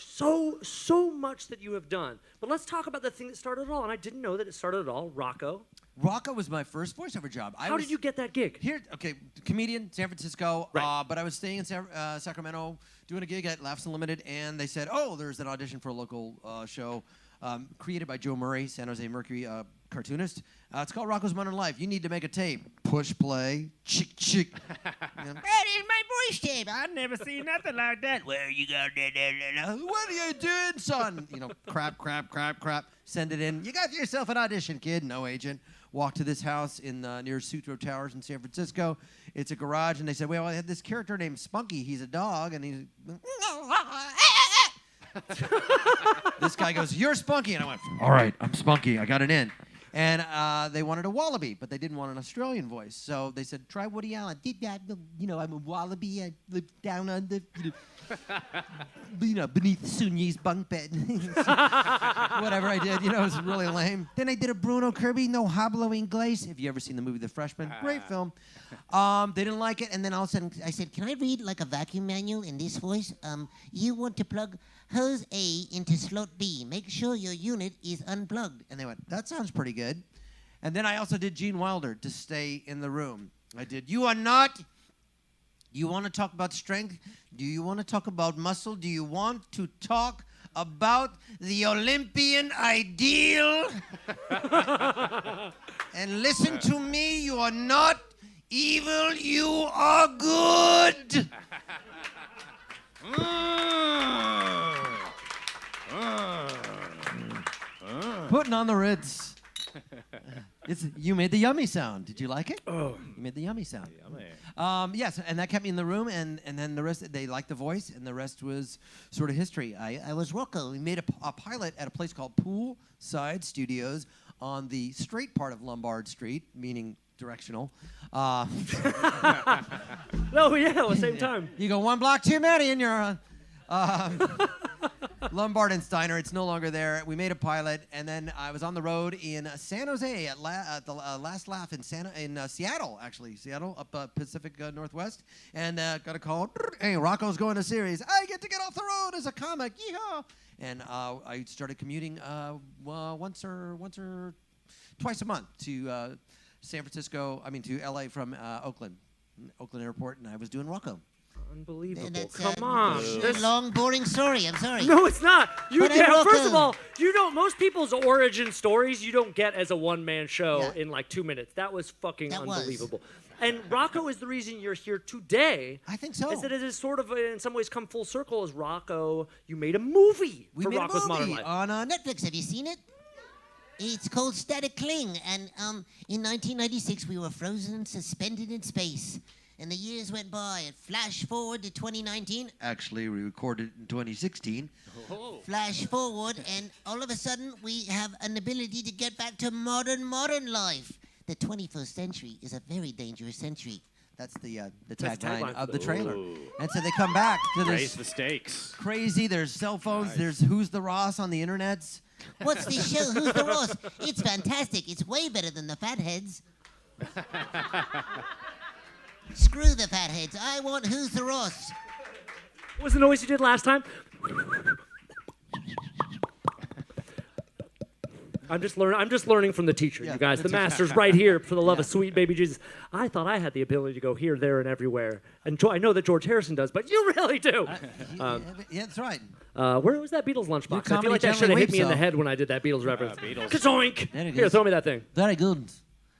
So much that you have done. But let's talk about the thing that started it all. And I didn't know that it started it all. Rocco. Rocco was my first voiceover job. How did you get that gig? Here, okay, comedian, San Francisco. Right. But I was staying in Sacramento doing a gig at Laughs Unlimited, and they said, "Oh, there's an audition for a local show created by Joe Murray, San Jose Mercury cartoonist. It's called Rocco's Modern Life. You need to make a tape. Push play. Chick chick. That is my voice tape. I've never seen nothing like that. Where you go? What are you doing, son? Crap. Send it in. You got yourself an audition, kid. No agent. Walk to this house in near Sutro Towers in San Francisco. It's a garage, and they said, well, I had this character named Spunky. He's a dog, and he's... This guy goes, you're Spunky. And I went, all right, I'm Spunky. I got it in. And they wanted a wallaby, but they didn't want an Australian voice. So they said, try Woody Allen. Did that, I'm a wallaby. I live down under, beneath Sunyi's bunk bed. Whatever I did, it was really lame. Then I did a Bruno Kirby, No Hablo Inglés. Have you ever seen the movie The Freshman? Great film. They didn't like it, and then all of a sudden I said, can I read like a vacuum manual in this voice? You want to plug hose A into slot B. Make sure your unit is unplugged. And they went, that sounds pretty good. And then I also did Gene Wilder to stay in the room. I did, you are not. You want to talk about strength? Do you want to talk about muscle? Do you want to talk about the Olympian ideal? And listen to me, you are not evil, you are good. Putting on the Ritz. You made the yummy sound. Did you like it? Oh. You made the yummy sound. Yummy. Yes, and that kept me in the room, and then the rest, they liked the voice, and the rest was sort of history. I was Rocco. We made a pilot at a place called Poolside Studios on the straight part of Lombard Street, meaning directional. Oh, yeah, at the same time. You go one block too many, and you're Lombard and Steiner. It's no longer there. We made a pilot, and then I was on the road in San Jose at the Last Laugh in Seattle, actually. Seattle, up Pacific Northwest. And got a call. Hey, Rocco's going to series. I get to get off the road as a comic. Yeehaw! And I started commuting once or twice a month to to LA from Oakland Airport, and I was doing Rocco. Unbelievable. That's Come on. a long, boring story. I'm sorry. No, it's not. But I'm Rocco. First of all, most people's origin stories you don't get as a one-man show in like 2 minutes. That was fucking unbelievable. And Rocco is the reason you're here today. I think so. Is that it has sort of, in some ways, come full circle as Rocco. You made a movie for Rocco's Modern Life. On Netflix. Have you seen it? It's called Static Cling. And in 1996, we were frozen and suspended in space. And the years went by. And flash forward to 2019. Actually, we recorded in 2016. Oh. Flash forward, and all of a sudden, we have an ability to get back to modern life. The 21st century is a very dangerous century. That's the That's the tagline tagline of for the the- trailer. Ooh. And so they come back to Raise this the stakes. crazy. There's cell phones. Nice. There's Who's the Ross on the internets. What's this show? Who's the Ross? It's fantastic. It's way better than the Fatheads. Screw the Fatheads. I want Who's the Ross. What was the noise you did last time? I'm just learning from the teacher, you guys. The master's right here, for the love of sweet baby Jesus. I thought I had the ability to go here, there, and everywhere. And I know that George Harrison does, but you really do. Yeah, that's right. Where was that Beatles lunchbox? I feel comedy like that should generally have hit me in the weeps, head when I did that Beatles reference. Beatles. Kazoink! There it Here, is. throw me that thing. Very good.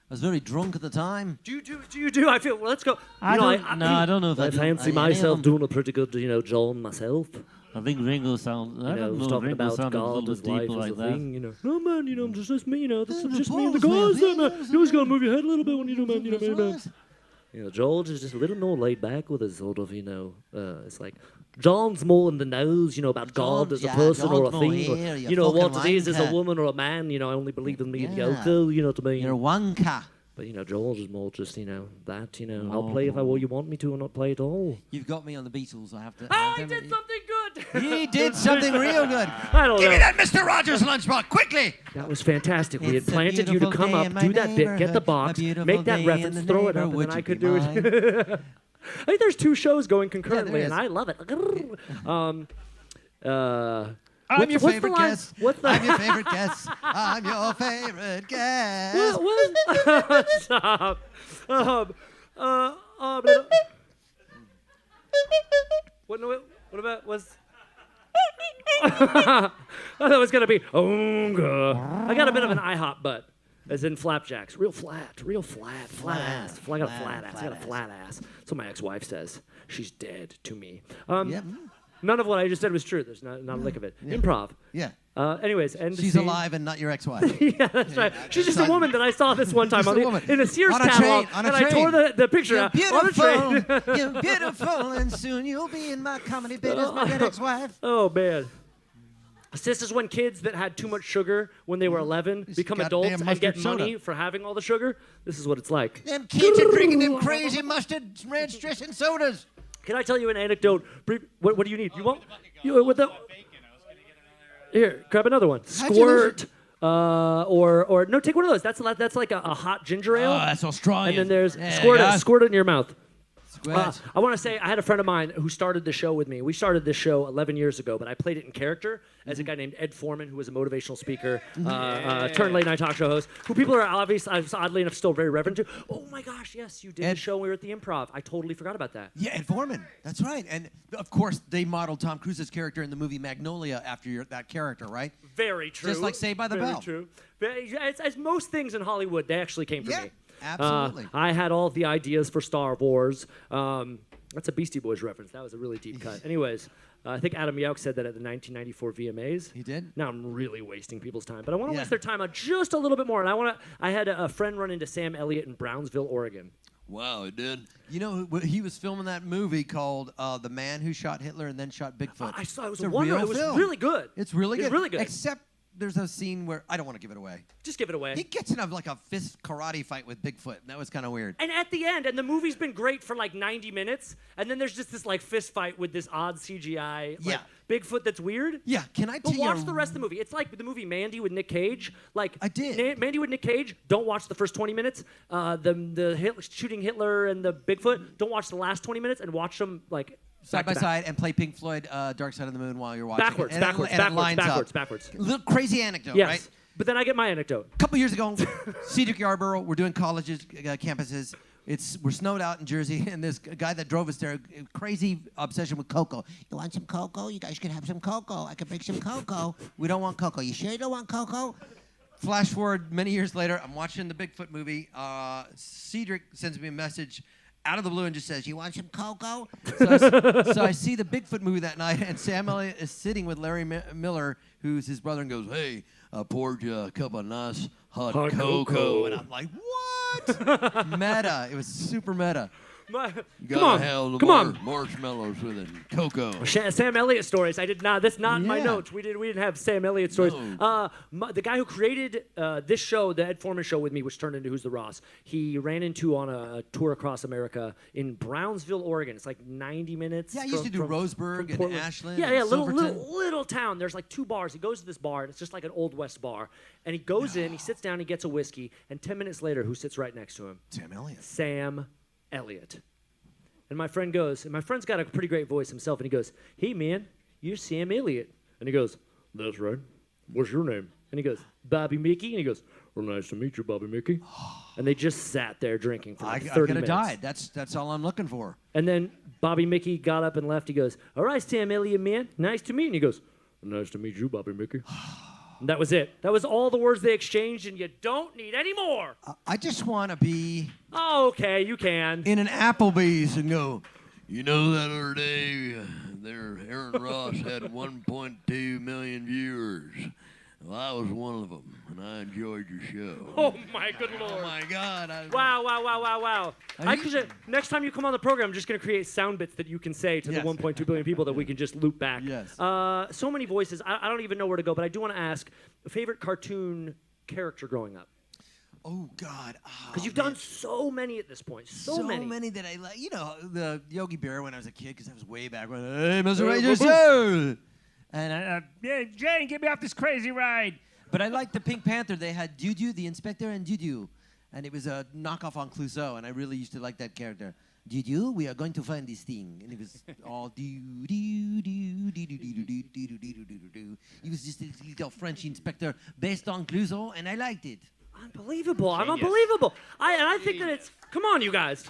I was very drunk at the time. Do you do? I feel, well, let's go. I don't know if I do fancy any of myself them. doing a pretty good, John myself. I think Ringo sounds. I don't know. Talking Ringo about sounded a God little as bit life deeper as like a that. thing, No, man, I'm just me, that's The just me and the Paul's guys there, man, man. You always gotta move your head a little bit when man. Right. George is just a little more laid back with his sort of, it's like, John's more in the nose, about God as a person or a John's more thing. here, Or, you what fucking it is as a wanker. woman or a man, I only believe in me and Yeah. Yoko, you know what I mean? You're a wanker. But, George is more just, I'll play if you want me to or not play at all. You've got me on the Beatles. I have to. Oh, I did something good! He did something real good. I don't Give know. me that Mr. Rogers lunchbox, quickly! That was fantastic. We had It's a planted you to beautiful come day up, in my do that bit, get the neighborhood, box, a beautiful make that day reference, in the throw it up, and neighborhood, then I would could you do it. I think there's 2 shows going concurrently, is. and I love it. I'm your what's the favorite line? guest. What's the I'm your favorite guest. I'm your favorite guest. what? Stop. What about was? I thought it was gonna be. I got a bit of an IHOP butt, as in flapjacks. Real flat ass. I got a flat ass. I got a flat ass. That's what my ex-wife says. She's dead to me. None of what I just said was true. There's not a lick of it. Yeah. Improv. Yeah. Anyways, and She's alive and not your ex-wife. Yeah, that's right. She's just a woman that I saw this one time Just a woman. in a Sears On a catalog, train, on a and I tore train. the picture You're out on a beautiful. train. You're beautiful, and soon you'll be in my comedy bit as my dead ex-wife. Oh man. This is when kids that had too much sugar when they were 11 become goddamn adults and get mustard money soda. for having all the sugar. This is what it's like. Them kids are drinking them crazy mustard ranch dressing sodas. Can I tell you an anecdote? What do you need? You want? You with the? Here, grab another one. How'd you lose Squirt. Or no, take one of those. That's like a hot ginger ale. Oh, that's Australian. And then there's Yeah, squirt it in your mouth. Squirt. I want to say I had a friend of mine who started the show with me. We started this show 11 years ago, but I played it in character as a guy named Ed Foreman, who was a motivational speaker, turned late night talk show host, who people are obviously, oddly enough, still very reverent to. Oh my gosh, yes, you did the show when we were at the Improv. I totally forgot about that. Yeah, Ed Foreman. That's right. And of course, they modeled Tom Cruise's character in the movie Magnolia after that character, right? Very true. Just like Saved by the Bell. Very true. As most things in Hollywood, they actually came from me. Absolutely. I had all the ideas for Star Wars. That's a Beastie Boys reference. That was a really deep cut. Anyways, I think Adam Yauch said that at the 1994 VMAs. He did? Now I'm really wasting people's time, but I want to waste their time on just a little bit more. And I had a friend run into Sam Elliott in Brownsville, Oregon. Wow, it did. You know, he was filming that movie called The Man Who Shot Hitler and Then Shot Bigfoot. I saw it. It was It's a wonderful. real It was film. really good. It's really good. It's really good. Except there's a scene where I don't want to give it away. Just give it away. He gets in like a fist karate fight with Bigfoot, and that was kind of weird. And at the end, and the movie's been great for like 90 minutes, and then there's just this like fist fight with this odd CGI like, Bigfoot that's weird. Yeah, can I tell But you? watch the rest of the movie. It's like the movie Mandy with Nick Cage. Like I did. Mandy with Nick Cage. Don't watch the first 20 minutes. Shooting Hitler and the Bigfoot. Don't watch the last 20 minutes and watch them like Side by back. side and play Pink Floyd Dark Side of the Moon while you're watching Backwards, it. backwards, And it lines up. backwards. Little crazy anecdote, Yes. right? But then I get my anecdote. A couple years ago, Cedric Yarborough, we're doing colleges, campuses. We're snowed out in Jersey, and this guy that drove us there, crazy obsession with cocoa. You want some cocoa? You guys can have some cocoa. I can bring some cocoa. We don't want cocoa. You sure you don't want cocoa? Flash forward many years later, I'm watching the Bigfoot movie. Cedric sends me a message out of the blue and just says, "You want some cocoa?" So I see the Bigfoot movie that night, and Sam Elliott is sitting with Larry Miller, who's his brother, and goes, "Hey, I poured you a cup of nice hot cocoa." And I'm like, what? Meta. It was super meta. You gotta have the marshmallows with it, and cocoa. Sam Elliott stories. I did not. That's not in my Yeah. notes. We didn't have Sam Elliott stories. No. The guy who created this show, the Ed Foreman show with me, which turned into Who's the Ross, he ran into on a tour across America in Brownsville, Oregon. It's like 90 minutes. Yeah, I used to do Roseburg and Portland. Ashland. Yeah, and little Silverton. little town. There's like 2 bars. He goes to this bar, and it's just like an Old West bar. And he goes in, he sits down, he gets a whiskey, and 10 minutes later, who sits right next to him? Sam Elliott. Sam Elliott. And my friend goes, and my friend's got a pretty great voice himself, and he goes, "Hey, man, you're Sam Elliott." And he goes, "That's right. What's your name?" And he goes, "Bobby Mickey." And he goes, "Well, nice to meet you, Bobby Mickey." And they just sat there drinking for like 30 I could minutes. have died. That's all I'm looking for. And then Bobby Mickey got up and left. He goes, "All right, Sam Elliott, man, nice to meet you." And he goes, "Nice to meet you, Bobby Mickey." And that was it. That was all the words they exchanged, and you don't need any more. I just want to be Oh, okay, you can. in an Applebee's and go, You know that other day, Aaron Ross had 1.2 million viewers. Well, I was one of them, and I enjoyed your show. Oh, my good Lord. oh my God. Wow. Next time you come on the program, I'm just going to create sound bits that you can say to Yes. the 1.2 billion people that we can just loop back. Yes. So many voices. I don't even know where to go, but I do want to ask, favorite cartoon character growing up? Oh God. Because you've done so many at this point. So many. that I like. You know, the Yogi Bear when I was a kid, because that was way back when. Hey, Mr. Ranger, sir. And yeah, Jane, get me off this crazy ride. But I liked the Pink Panther. They had Dudu, the inspector, and Dudu. And it was a knockoff on Clouseau, and I really used to like that character. Dudu, we are going to find this thing. And it was all do-do-do-do-do-do-do-do-do-do-do-do. He was just a little French inspector based on Clouseau, and I liked it. Unbelievable. I'm unbelievable. I think that it's... Come on, you guys.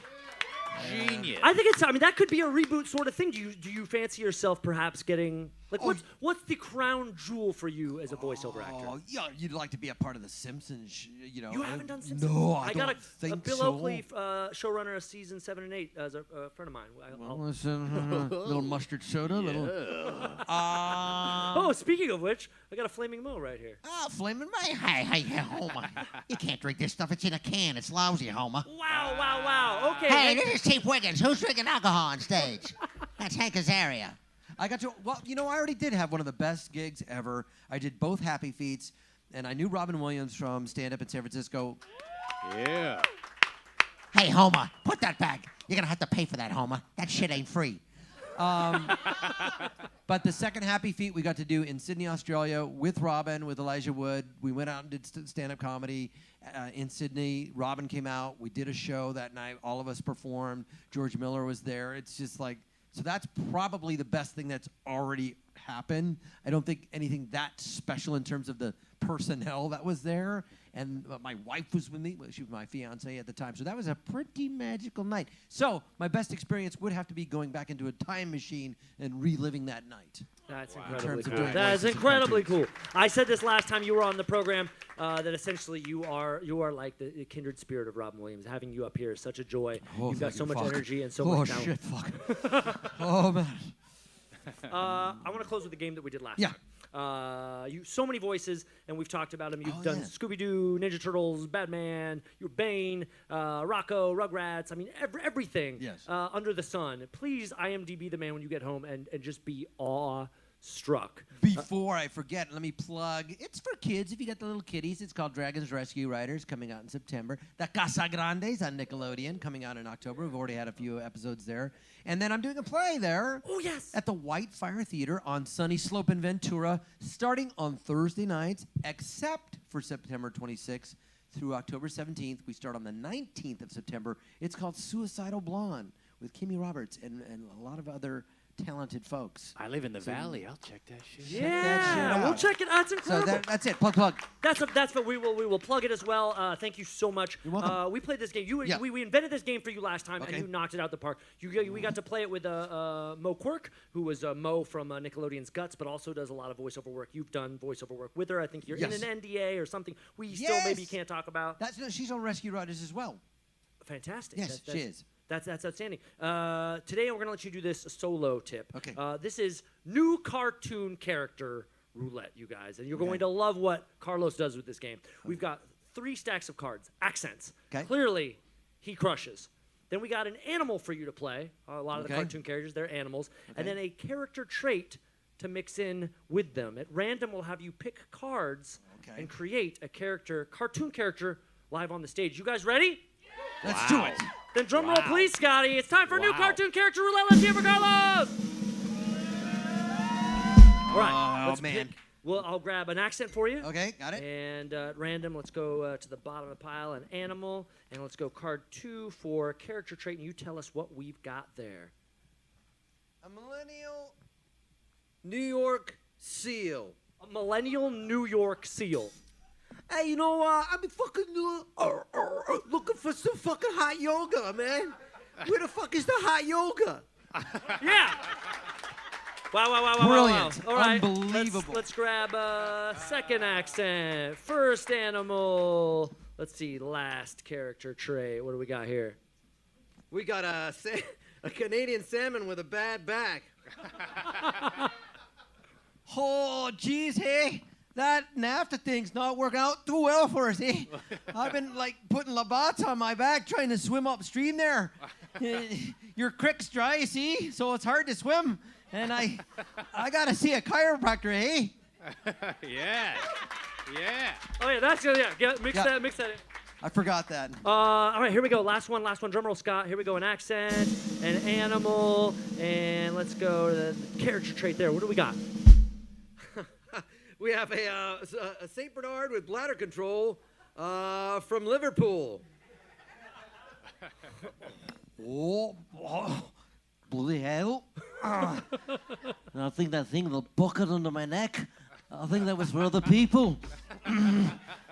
Genius. I think it's... I mean, that could be a reboot sort of thing. Do you fancy yourself perhaps getting... Like, what's the crown jewel for you as a voiceover actor? Oh, yeah, you'd like to be a part of the Simpsons, you know. You haven't done Simpsons? No, I got don't think a Bill so. Oakley showrunner of season 7 and 8 as a friend of mine. Little mustard soda, Oh, speaking of which, I got a Flaming Mo right here. Oh, Flaming May. Hey, Homer. You can't drink this stuff. It's in a can. It's lousy, Homer. Wow. Okay. Hey, this is Chief Wiggins. Who's drinking alcohol on stage? That's Hank Azaria. I got to, well, you know, I already did have one of the best gigs ever. I did both Happy Feets, and I knew Robin Williams from stand-up in San Francisco. Yeah. Hey, Homer, put that back. You're going to have to pay for that, Homer. That shit ain't free. But the second Happy Feet we got to do in Sydney, Australia, with Robin, with Elijah Wood. We went out and did stand-up comedy in Sydney. Robin came out. We did a show that night. All of us performed. George Miller was there. It's just like... So that's probably the best thing that's already happened. I don't think anything that special in terms of the personnel that was there. And my wife was with me. She was my fiance at the time. So that was a pretty magical night. So my best experience would have to be going back into a time machine and reliving that night. That's incredibly cool. cool. That's incredibly cool. I said this last time you were on the program, that essentially you are like the kindred spirit of Robin Williams. Having you up here is such a joy. You've got so much energy and so much talent. Oh, shit, fuck. Oh, man. I want to close with the game that we did last time. So many voices, and we've talked about them. You've done Scooby-Doo, Ninja Turtles, Batman, you're Bane, Rocco, Rugrats. I mean, everything under the sun. Please IMDb the man when you get home and just be awe-struck. Before I forget, let me plug. It's for kids. If you got the little kiddies, it's called Dragon's Rescue Riders, coming out in September. The Casa Grandes on Nickelodeon, coming out in October. We've already had a few episodes there. And then I'm doing a play there. Oh, yes. At the White Fire Theater on Sunny Slope in Ventura, starting on Thursday nights, except for September 26th through October 17th. We start on the 19th of September. It's called Suicidal Blonde with Kimmy Roberts and a lot of other talented folks. I live in the valley. I'll check that shit. Yeah, we'll check it. That's incredible. So that's it. Plug. That's what we will plug it as well. Thank you so much. You're welcome. We played this game. We invented this game for you last time, and you knocked it out the park. We got to play it with Mo Quirk, who was Mo from Nickelodeon's Guts, but also does a lot of voiceover work. You've done voiceover work with her. I think you're in an NDA or something. We still maybe can't talk about. She's on Rescue Riders as well. Fantastic. Yes, she is. That's outstanding. Today we're going to let you do this solo tip. Okay. This is new cartoon character roulette, you guys, and you're going to love what Carlos does with this game. We've got 3 stacks of cards, accents. Okay. Clearly, he crushes. Then we got an animal for you to play. A lot of the cartoon characters, they're animals. And then a character trait to mix in with them. At random, we'll have you pick cards and create a cartoon character, live on the stage. You guys ready? Let's do it. Then drum roll, please, Scotty. It's time for a new cartoon character roulette. Let's hear it for Carlos. All right. Let's pick. Well, I'll grab an accent for you. Okay, got it. And at random, let's go to the bottom of the pile, an animal. And let's go card 2 for character trait, and you tell us what we've got there. A millennial New York seal. A millennial New York seal. Hey, you know, I've been fucking looking for some fucking hot yoga, man. Where the fuck is the hot yoga? Yeah. Wow. Brilliant. All right. Unbelievable. Let's grab a second accent. First animal. Let's see. Last character trait. What do we got here? We got a Canadian salmon with a bad back. Oh, geez, hey. That NAFTA thing's not working out too well for us, eh? I've been, like, putting Labatt's on my back trying to swim upstream there. Your creek's dry, you see, so it's hard to swim. And I got to see a chiropractor, eh? Yeah. Oh, yeah, that's good. Yeah, mix that in. I forgot that. All right, here we go. Last one. Drum roll, Scott. Here we go. An accent, an animal, and let's go to the character trait there. What do we got? We have a Saint Bernard with bladder control from Liverpool. Oh, bloody hell. I think that thing, the bucket under my neck, I think that was for other people. I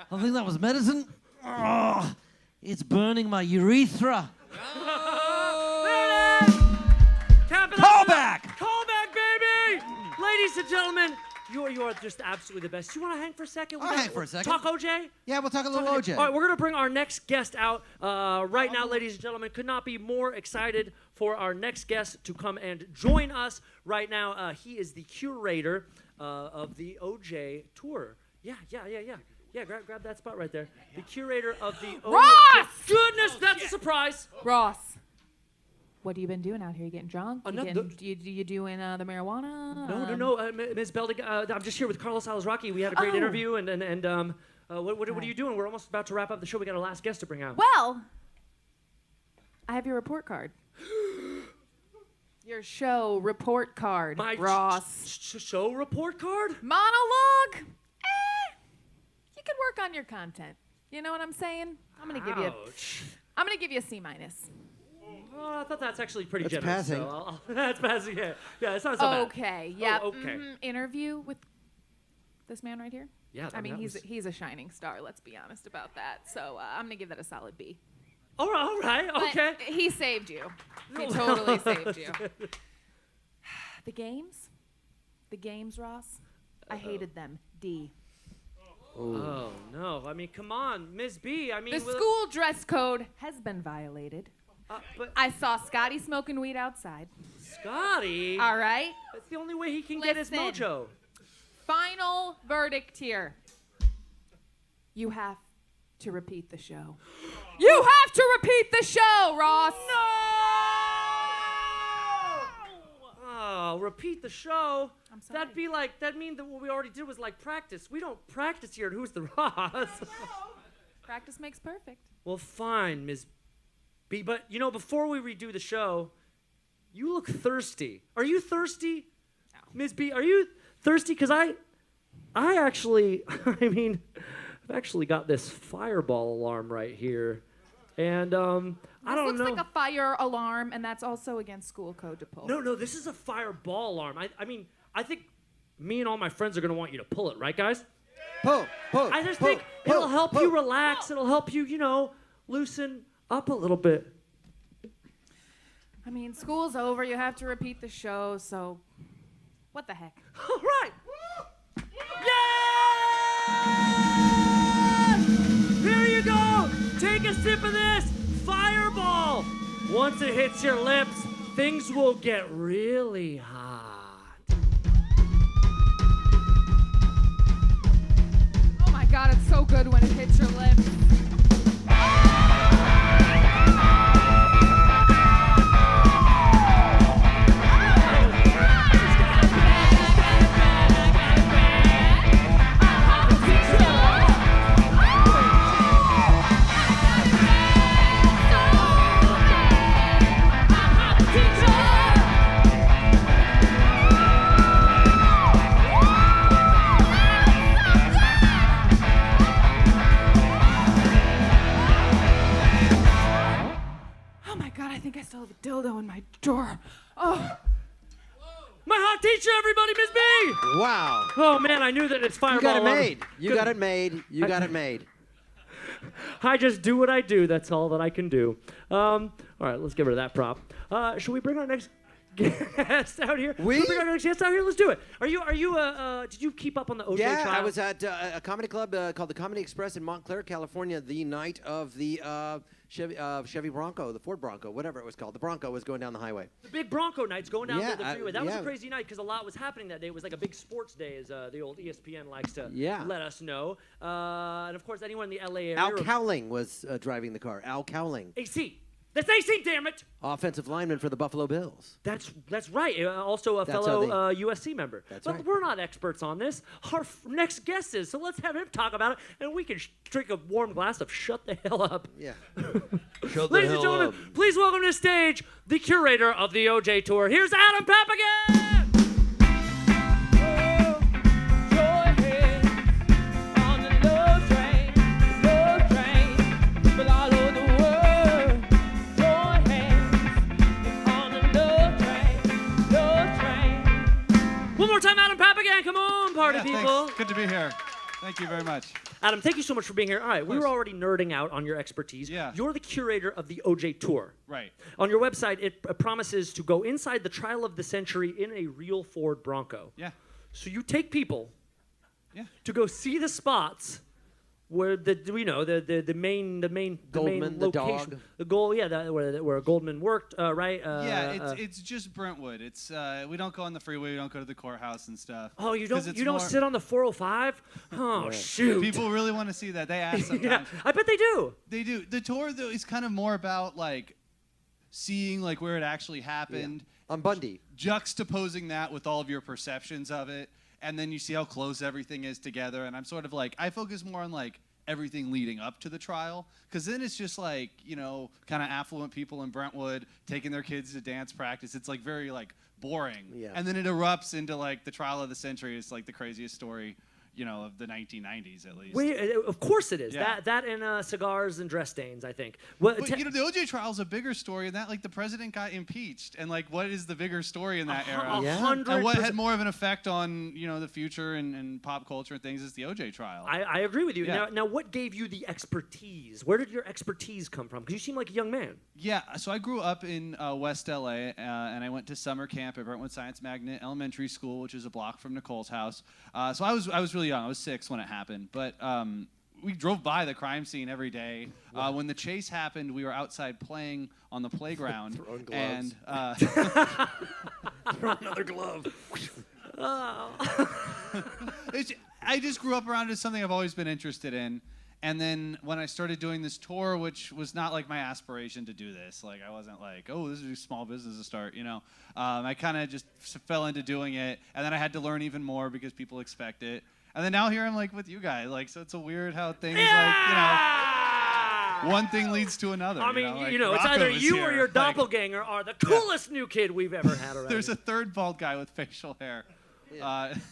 think that was medicine. Oh, it's burning my urethra. Call back, baby! Ladies and gentlemen, you are just absolutely the best. You want to hang for a second? I'll hang for a second. Talk OJ? Yeah, we'll talk a little OJ. All right, we're going to bring our next guest out right now, ladies and gentlemen. Could not be more excited for our next guest to come and join us right now. He is the curator of the OJ tour. Yeah. Yeah, grab that spot right there. The curator of the Ross! Goodness, that's a surprise. Ross, what have you been doing out here? You getting drunk? No, You doing the marijuana? No. Ms. Belding, I'm just here with Carlos Alazraqui. We had a great interview, and what are you doing? We're almost about to wrap up the show. We got our last guest to bring out. Well, I have your report card. Your show report card, My Ross. Show report card? Monologue? You could work on your content. You know what I'm saying? I'm gonna give you a C minus. I thought that's actually pretty That's generous. passing. So that's passing. Yeah, it's not so bad. Okay. Yeah. Oh, okay. Interview with this man right here. Yeah. I mean, that was... he's a shining star. Let's be honest about that. So I'm gonna give that a solid B. All right. Okay. But he saved you. He totally saved you. The games, Ross. I hated them. D. Oh no! I mean, come on, Ms. B. I mean, The school dress code has been violated. but I saw Scotty smoking weed outside. Scotty. All right. That's the only way he can get his Listen. mojo. Final verdict here. You have to repeat the show. You have to repeat the show, Ross. Oh, repeat the show. I'm sorry. That'd mean that what we already did was like practice. We don't practice here at Who's the Ross. Practice makes perfect. Well, fine, Ms. B. But before we redo the show, you look thirsty. Are you thirsty, No. Ms. B? Are you thirsty? Because I actually, I've actually got this fireball alarm right here, and I don't know. This looks like a fire alarm, and that's also against school code to pull. No, this is a fireball alarm. I mean, I think me and all my friends are gonna want you to pull it, right, guys? Pull. I just think it'll help you relax. It'll help you, loosen up a little bit. I mean, school's over. You have to repeat the show, so what the heck? All right. Yeah! Here you go. Take a sip of this fireball. Once it hits your lips, things will get really hot. Oh my God, it's so good when it hits your lips. I think I still have a dildo in my drawer. Oh. My hot teacher, everybody, Miss B! Wow. Oh, man, I knew that it's fireball. You got it alarm. made. You got it made. You got it made. I just do what I do. That's all that I can do. All right, let's get rid of that prop. Should we bring our next guest out here? Should we bring our next guest out here? Let's do it. Did you keep up on the OJ trial? Yeah, I was at a comedy club called the Comedy Express in Montclair, California, the night of the Chevy Bronco, the Ford Bronco, whatever it was called. The Bronco was going down the highway. The big Bronco nights going down the freeway. That was yeah. a crazy night because a lot was happening that day. It was like a big sports day, as the old ESPN likes to let us know. And, of course, anyone in the L.A. area. Al Cowling was driving the car. Al Cowling. AC. That's AC, damn it. Offensive lineman for the Buffalo Bills. That's right. Also a That's fellow how USC member. That's but right. we're not experts on this. Our next guest is, so let's have him talk about it, and we can drink a warm glass of shut the hell up. Yeah. Shut the Ladies and hell gentlemen, up. please welcome to the stage the curator of the OJ Tour. Here's Adam Papagan! One more time, Adam Papagan. Come on, party people. Thanks. Good to be here. Thank you very much. Adam, thank you so much for being here. All right, we were already nerding out on your expertise. Yeah. You're the curator of the OJ Tour. Right. On your website, it promises to go inside the trial of the century in a real Ford Bronco. Yeah. So you take people Yeah. to go see the spots where the main Goldman, the location, dog. the goal, where Goldman worked, right? It's just Brentwood. It's we don't go on the freeway. We don't go to the courthouse and stuff. Oh, you 'Cause don't it's you don't more- sit on the 405? Oh shoot! People really want to see that. They ask sometimes. Yeah, I bet they do. They do. The tour though is kind of more about like seeing like where it actually happened. On Bundy. Juxtaposing that with all of your perceptions of it, and then you see how close everything is together. And I'm sort of like, I focus more on like everything leading up to the trial, because then it's just like, you know, kind of affluent people in Brentwood taking their kids to dance practice. It's like very like boring. Yeah. And then it erupts into like the trial of the century. It's like the craziest story, you know, of the 1990s at least. Of course it is. Yeah. That and cigars and dress stains, I think. Well, But you know, the OJ trial is a bigger story in that, like, the president got impeached, and like, what is the bigger story in that era? Yeah. And what had more of an effect on, you know, the future and pop culture and things is the OJ trial. I agree with you. Yeah. Now, what gave you the expertise? Where did your expertise come from? Because you seem like a young man. Yeah, so I grew up in West LA, and I went to summer camp at Brentwood Science Magnet Elementary School, which is a block from Nicole's house. So I was really young. I was 6 when it happened, but we drove by the crime scene every day. When the chase happened, we were outside playing on the playground. Throwing gloves. And Throw another glove. I just grew up around it. It's something I've always been interested in. And then when I started doing this tour, which was not like my aspiration to do this, like I wasn't like, oh, this is a small business to start, you know. I kind of just fell into doing it, and then I had to learn even more because people expect it. And then now here I'm like with you guys, like, so it's a weird how things like, you know, one thing leads to another. I mean, like it's Rocco either is you here, or your like, doppelganger are the coolest new kid we've ever had around. There's a third bald guy with facial hair.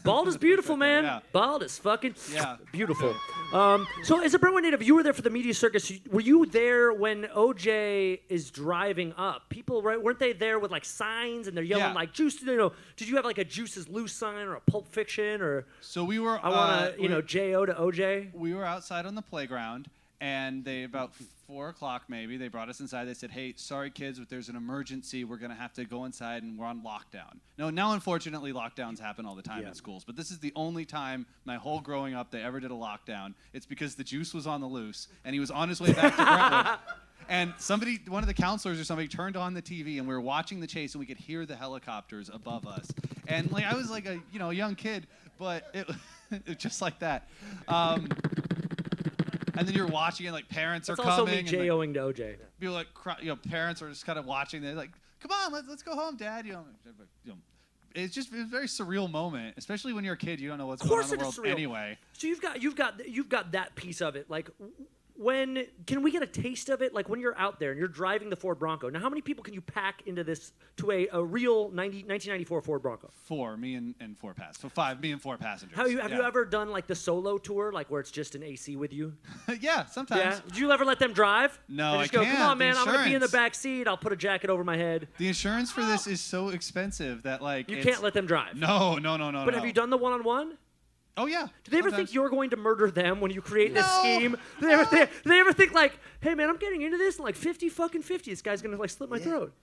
Bald is beautiful, man. Yeah. Bald is fucking Yeah. beautiful. So as a Brentwood native, you were there for the media circus. Were you there when OJ is driving up? People, right? Weren't they there with like signs and they're yelling Yeah. like "Juice"? You know, did you have like a "Juice is Loose" sign or a Pulp Fiction or? So we were. I want to, J.O. to OJ. We were outside on the playground, and they about 4 o'clock maybe, they brought us inside. They said, hey, sorry kids, but there's an emergency. We're going to have to go inside, and we're on lockdown. Now unfortunately, lockdowns happen all the time in schools, but this is the only time my whole growing up they ever did a lockdown. It's because the Juice was on the loose, and he was on his way back to Brentwood. And one of the counselors or somebody turned on the TV, and we were watching the chase, and we could hear the helicopters above us. And like I was like a young kid, but it was just like that. And then you're watching it, like parents That's are also coming. me J.O.ing to OJ. People like, parents are just kind of watching. They're like, "Come on, let's go home, Dad." It's just a very surreal moment, especially when you're a kid. You don't know what's going on in the world anyway. So you've got that piece of it. Like, when can we get a taste of it? Like when you're out there and you're driving the Ford Bronco. Now, how many people can you pack into this to a real 1994 Ford Bronco? 4, me and 4 passengers. So 5, me and 4 passengers. Have you ever done like the solo tour, like where it's just an AC with you? Yeah, sometimes. Yeah. Did you ever let them drive? No, and just I go, can't. Come on, man, The I'm gonna be in the insurance. back seat. I'll put a jacket over my head. The insurance for this is so expensive that like You can't let them drive. No. But have you done the one-on-one? Oh yeah. Do they ever Sometimes. think you're going to murder them when you create this scheme? Do they ever think like, hey man, I'm getting into this and like 50. This guy's gonna like slit my throat.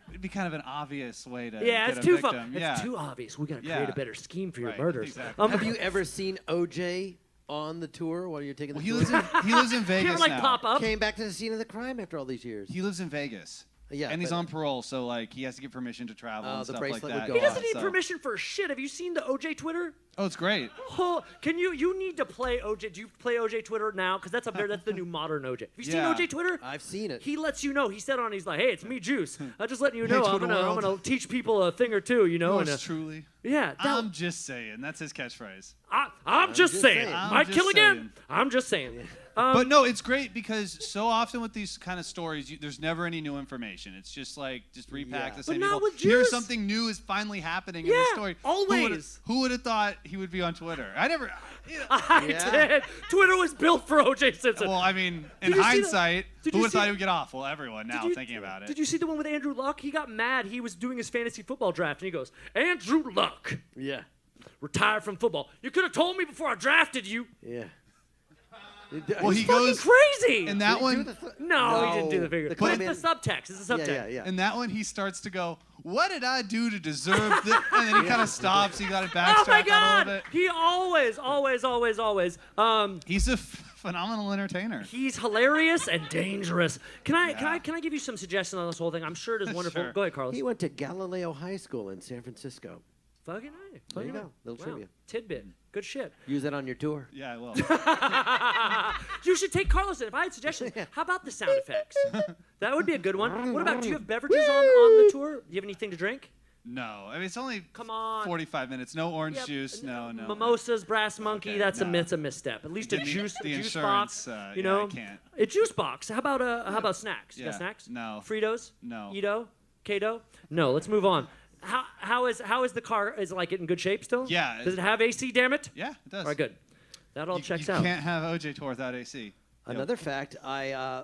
It'd be kind of an obvious way to Yeah, get it's a too victim. It's too obvious. We gotta create a better scheme for your murders. Exactly. Have you ever seen OJ on the tour while you're taking the tour? He lives in Vegas You ever like now. pop up? Came back to the scene of the crime after all these years. He lives in Vegas. Yeah, and he's but- on parole, so like he has to get permission to travel and the stuff like bracelet would that. go He doesn't off. need So- permission for shit. Have you seen the OJ Twitter? Oh, it's great. Oh, you need to play OJ? Do you play OJ Twitter now? Because that's up there. That's the new modern OJ. Have you seen Yeah. OJ Twitter? I've seen it. He lets you know. He said on. He's like, "Hey, it's me, Juice. I'm just letting you know. I'm Twitter gonna world. teach people a thing or two. You know." Yours And, truly. yeah. I'm just saying. That's his catchphrase. I'm just saying. I'm Might just kill again. saying. I'm just saying. But no, it's great because so often with these kind of stories, there's never any new information. It's just like repack the same. But not people. with Here's Juice. something new is finally happening Yeah, in the story. always. Who would have thought he would be on Twitter? I never. I did. Twitter was built for OJ Simpson. Well, I mean, in Did you see hindsight, did who you would have see thought he would get off? Well, everyone now you- thinking about it. Did you see the one with Andrew Luck? He got mad. He was doing his fantasy football draft, and he goes, "Andrew Luck, Yeah. retired from football. You could have told me before I drafted you." Yeah. Well, he Fucking goes crazy. in that one. No, he didn't do the figure. The But comment- it's the subtext. It's a subtext. Yeah. In that one, he starts to go, "What did I do to deserve this?" And then he kind of stops. He got to Oh backtrack my a God! little bit. He always. He's a phenomenal entertainer. He's hilarious and dangerous. Can I give you some suggestions on this whole thing? I'm sure it is wonderful. Sure. Go ahead, Carlos. He went to Galileo High School in San Francisco. Fucking right. There you Fucking go. Little wow. trivia. Tidbit. Good shit. Use that on your tour. Yeah, I will. You should take Carlos in. If I had suggestions, how about the sound effects? That would be a good one. What about, do you have beverages on the tour? Do you have anything to drink? No, I mean it's only Come on. 45 minutes. No orange Yep. juice. No. Mimosas, brass monkey. Okay, that's no. a misstep. At least a The- juice the juice insurance, box. yeah, know, I can't. A juice box. How about snacks? You got Yeah, snacks? no. Fritos? No. Edo? Kato? No. Let's move on. How is the car? Is it like in good shape still? Yeah. Does it have AC? Damn it. Yeah, it does. All right, good. That all You checks out. can't have OJ tour without AC. Another fact, I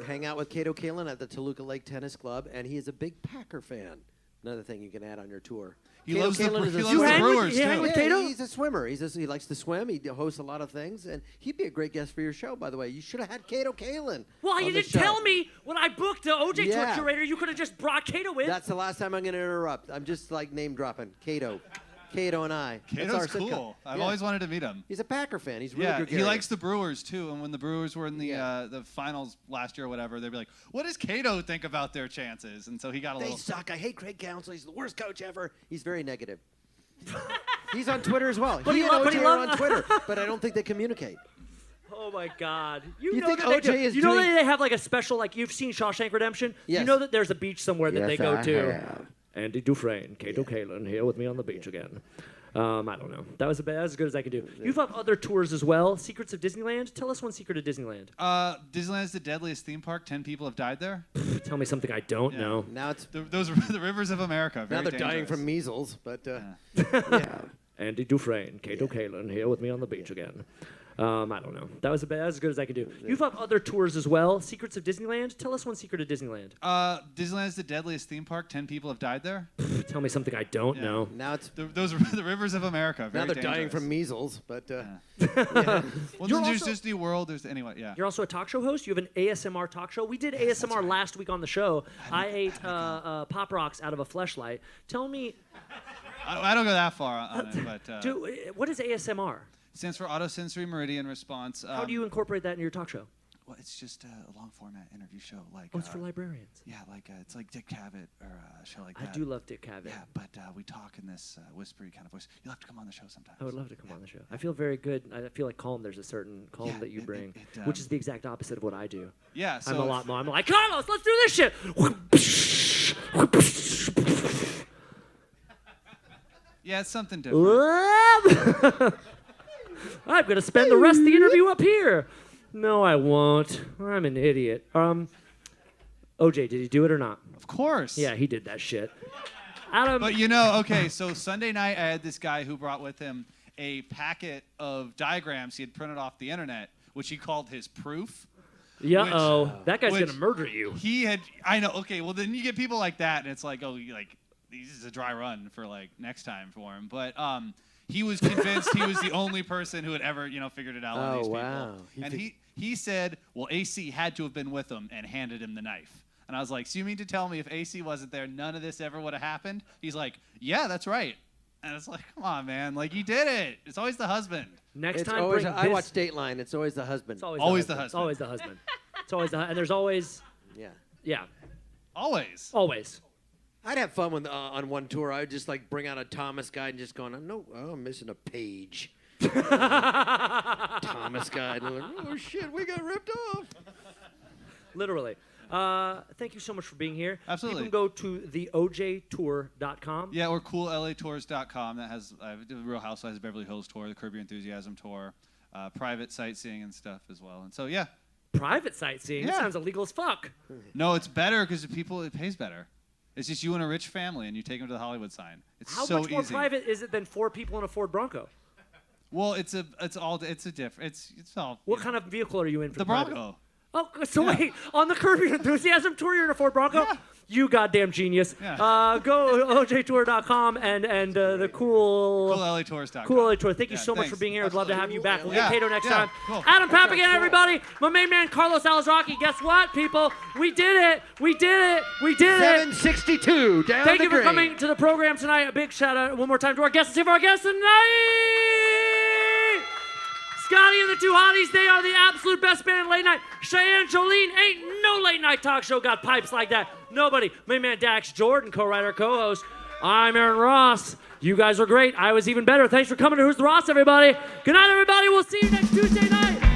hang out with Cato Kalin at the Toluca Lake Tennis Club, and he is a big Packer fan. Another thing you can add on your tour. He Cato loves the Kalin is a he loves swimmer. the Brewers you hang too. with Yeah, Cato? he's a swimmer. He likes to swim. He hosts a lot of things, and he'd be a great guest for your show. By the way, you should have had Cato Kalin. Well, on you the didn't show. tell me when I booked the OJ Yeah. tour curator. You could have just brought Kato in. That's the last time I'm going to interrupt. I'm just like name dropping. Cato and I. That's our Cato's sitcom. cool. I've Yeah. always wanted to meet him. He's a Packer fan. He's really Yeah, he gregarious. likes the Brewers too. And when the Brewers were in the Yeah. the finals last year or whatever, they'd be like, "What does Cato think about their chances?" And so he got a They little. suck. I hate Craig Counsell. He's the worst coach ever. He's very negative. He's on Twitter as well. But he he and lo- but OJ he are lo- on Twitter, but I don't think they communicate. Oh my God! You know think that they OJ do- is You know doing- that they have like a special, like you've seen Shawshank Redemption. Yes. You know that there's a beach somewhere that they Yes, go I to. have. Andy Dufresne, Cato Kalin, here with me on the beach again. I don't know. That was as good as I could do. You've had other tours as well. Secrets of Disneyland. Tell us one secret of Disneyland. Disneyland is the deadliest theme park. 10 people have died there. Tell me something I don't know. Now it's Those are the rivers of America. Very now they're dying dangerous. from measles, but Yeah. Andy Dufresne, Cato Kalin, here with me on the beach again. I don't know. That was as good as I could do. You've had other tours as well. Secrets of Disneyland. Tell us one secret of Disneyland. Disneyland is the deadliest theme park. 10 people have died there. Tell me something I don't know. now it's Those are the rivers of America. now Very they're dying dangerous. from measles, but Well, You're then there's also- Disney World. There's anyway, yeah. You're also a talk show host. You have an ASMR talk show. We did ASMR last week on the show. I ate Pop Rocks out of a fleshlight. Tell me, I don't go that far on it, but what is ASMR? stands for autosensory meridian response. How do you incorporate that in your talk show? Well, it's just a long format interview show. Like Oh, it's for librarians. Yeah, like it's like Dick Cavett or a show like I that. do love Dick Cavett. Yeah, but we talk in this whispery kind of voice. You'll have to come on the show sometime. I would love to come on the show. I feel very good. I feel like calm. There's a certain calm Yeah, that you bring, it, which is the exact opposite of what I do. Yeah, so I'm a lot more. I'm like, Carlos, let's do this shit. Yeah, it's something different. I'm gonna spend the rest of the interview up here. No, I won't. I'm an idiot. OJ, did he do it or not? Of course. Yeah, he did that shit. Adam. But you know, okay, so Sunday night I had this guy who brought with him a packet of diagrams he had printed off the internet, which he called his proof. That guy's which gonna murder you. I know. Okay, well then you get people like that, and it's like, oh, this is a dry run for like next time for him. But he was convinced he was the only person who had ever, figured it out. One of these wow. people. And he said, well, AC had to have been with him and handed him the knife. And I was like, so you mean to tell me if AC wasn't there, none of this ever would have happened? He's like, yeah, that's right. And it's like, come on, man. Like, you did it. It's always the husband. Next it's time, always bring I this. watch Dateline. It's always the husband. It's always, Always the the husband. It's always the husband. It's always the and there's always Yeah. yeah. Always. Always. I'd have fun with, on one tour. I would just like bring out a Thomas guide and just going, I'm missing a page. Thomas guide. Like, oh shit, we got ripped off. Literally. Thank you so much for being here. Absolutely. You can go to theojtour.com. Yeah, or coollatours.com. That has the Real Housewives of Beverly Hills tour, the Curb Your Enthusiasm tour, private sightseeing and stuff as well. And so, yeah. Private sightseeing? Yeah. That sounds illegal as fuck. No, it's better because it pays better. It's just you and a rich family, and you take them to the Hollywood sign. It's How so much more easy. private is it than 4 people in a Ford Bronco? Well, it's a different. It's all. What kind of vehicle are you in for the private? Bronco? Oh, so wait, on the Curb Your Enthusiasm tour, you're in a Ford Bronco? Yeah. You goddamn genius. Yeah. Go ojtour.com and the coollatours.com. Cool LA Tour. Thank you Yeah, so much thanks. for being here. I'd love to have you back. We'll Yeah. get Cato next Yeah, time. cool. Adam Papagan, everybody. My main man, Carlos Alazraqui. Guess what, people? We did it. We did it. We did it. 762 down Thank the you for drain. coming to the program tonight. A big shout out one more time to our guests. Let's see for our guests tonight. Scotty and the Two Hotties, they are the absolute best band late night. Cheyenne Jolene, ain't no late night talk show got pipes like that. Nobody. My man Dax Jordan, co-writer, co-host. I'm Aaron Ross. You guys were great. I was even better. Thanks for coming to Who's the Ross, everybody. Good night, everybody. We'll see you next Tuesday night.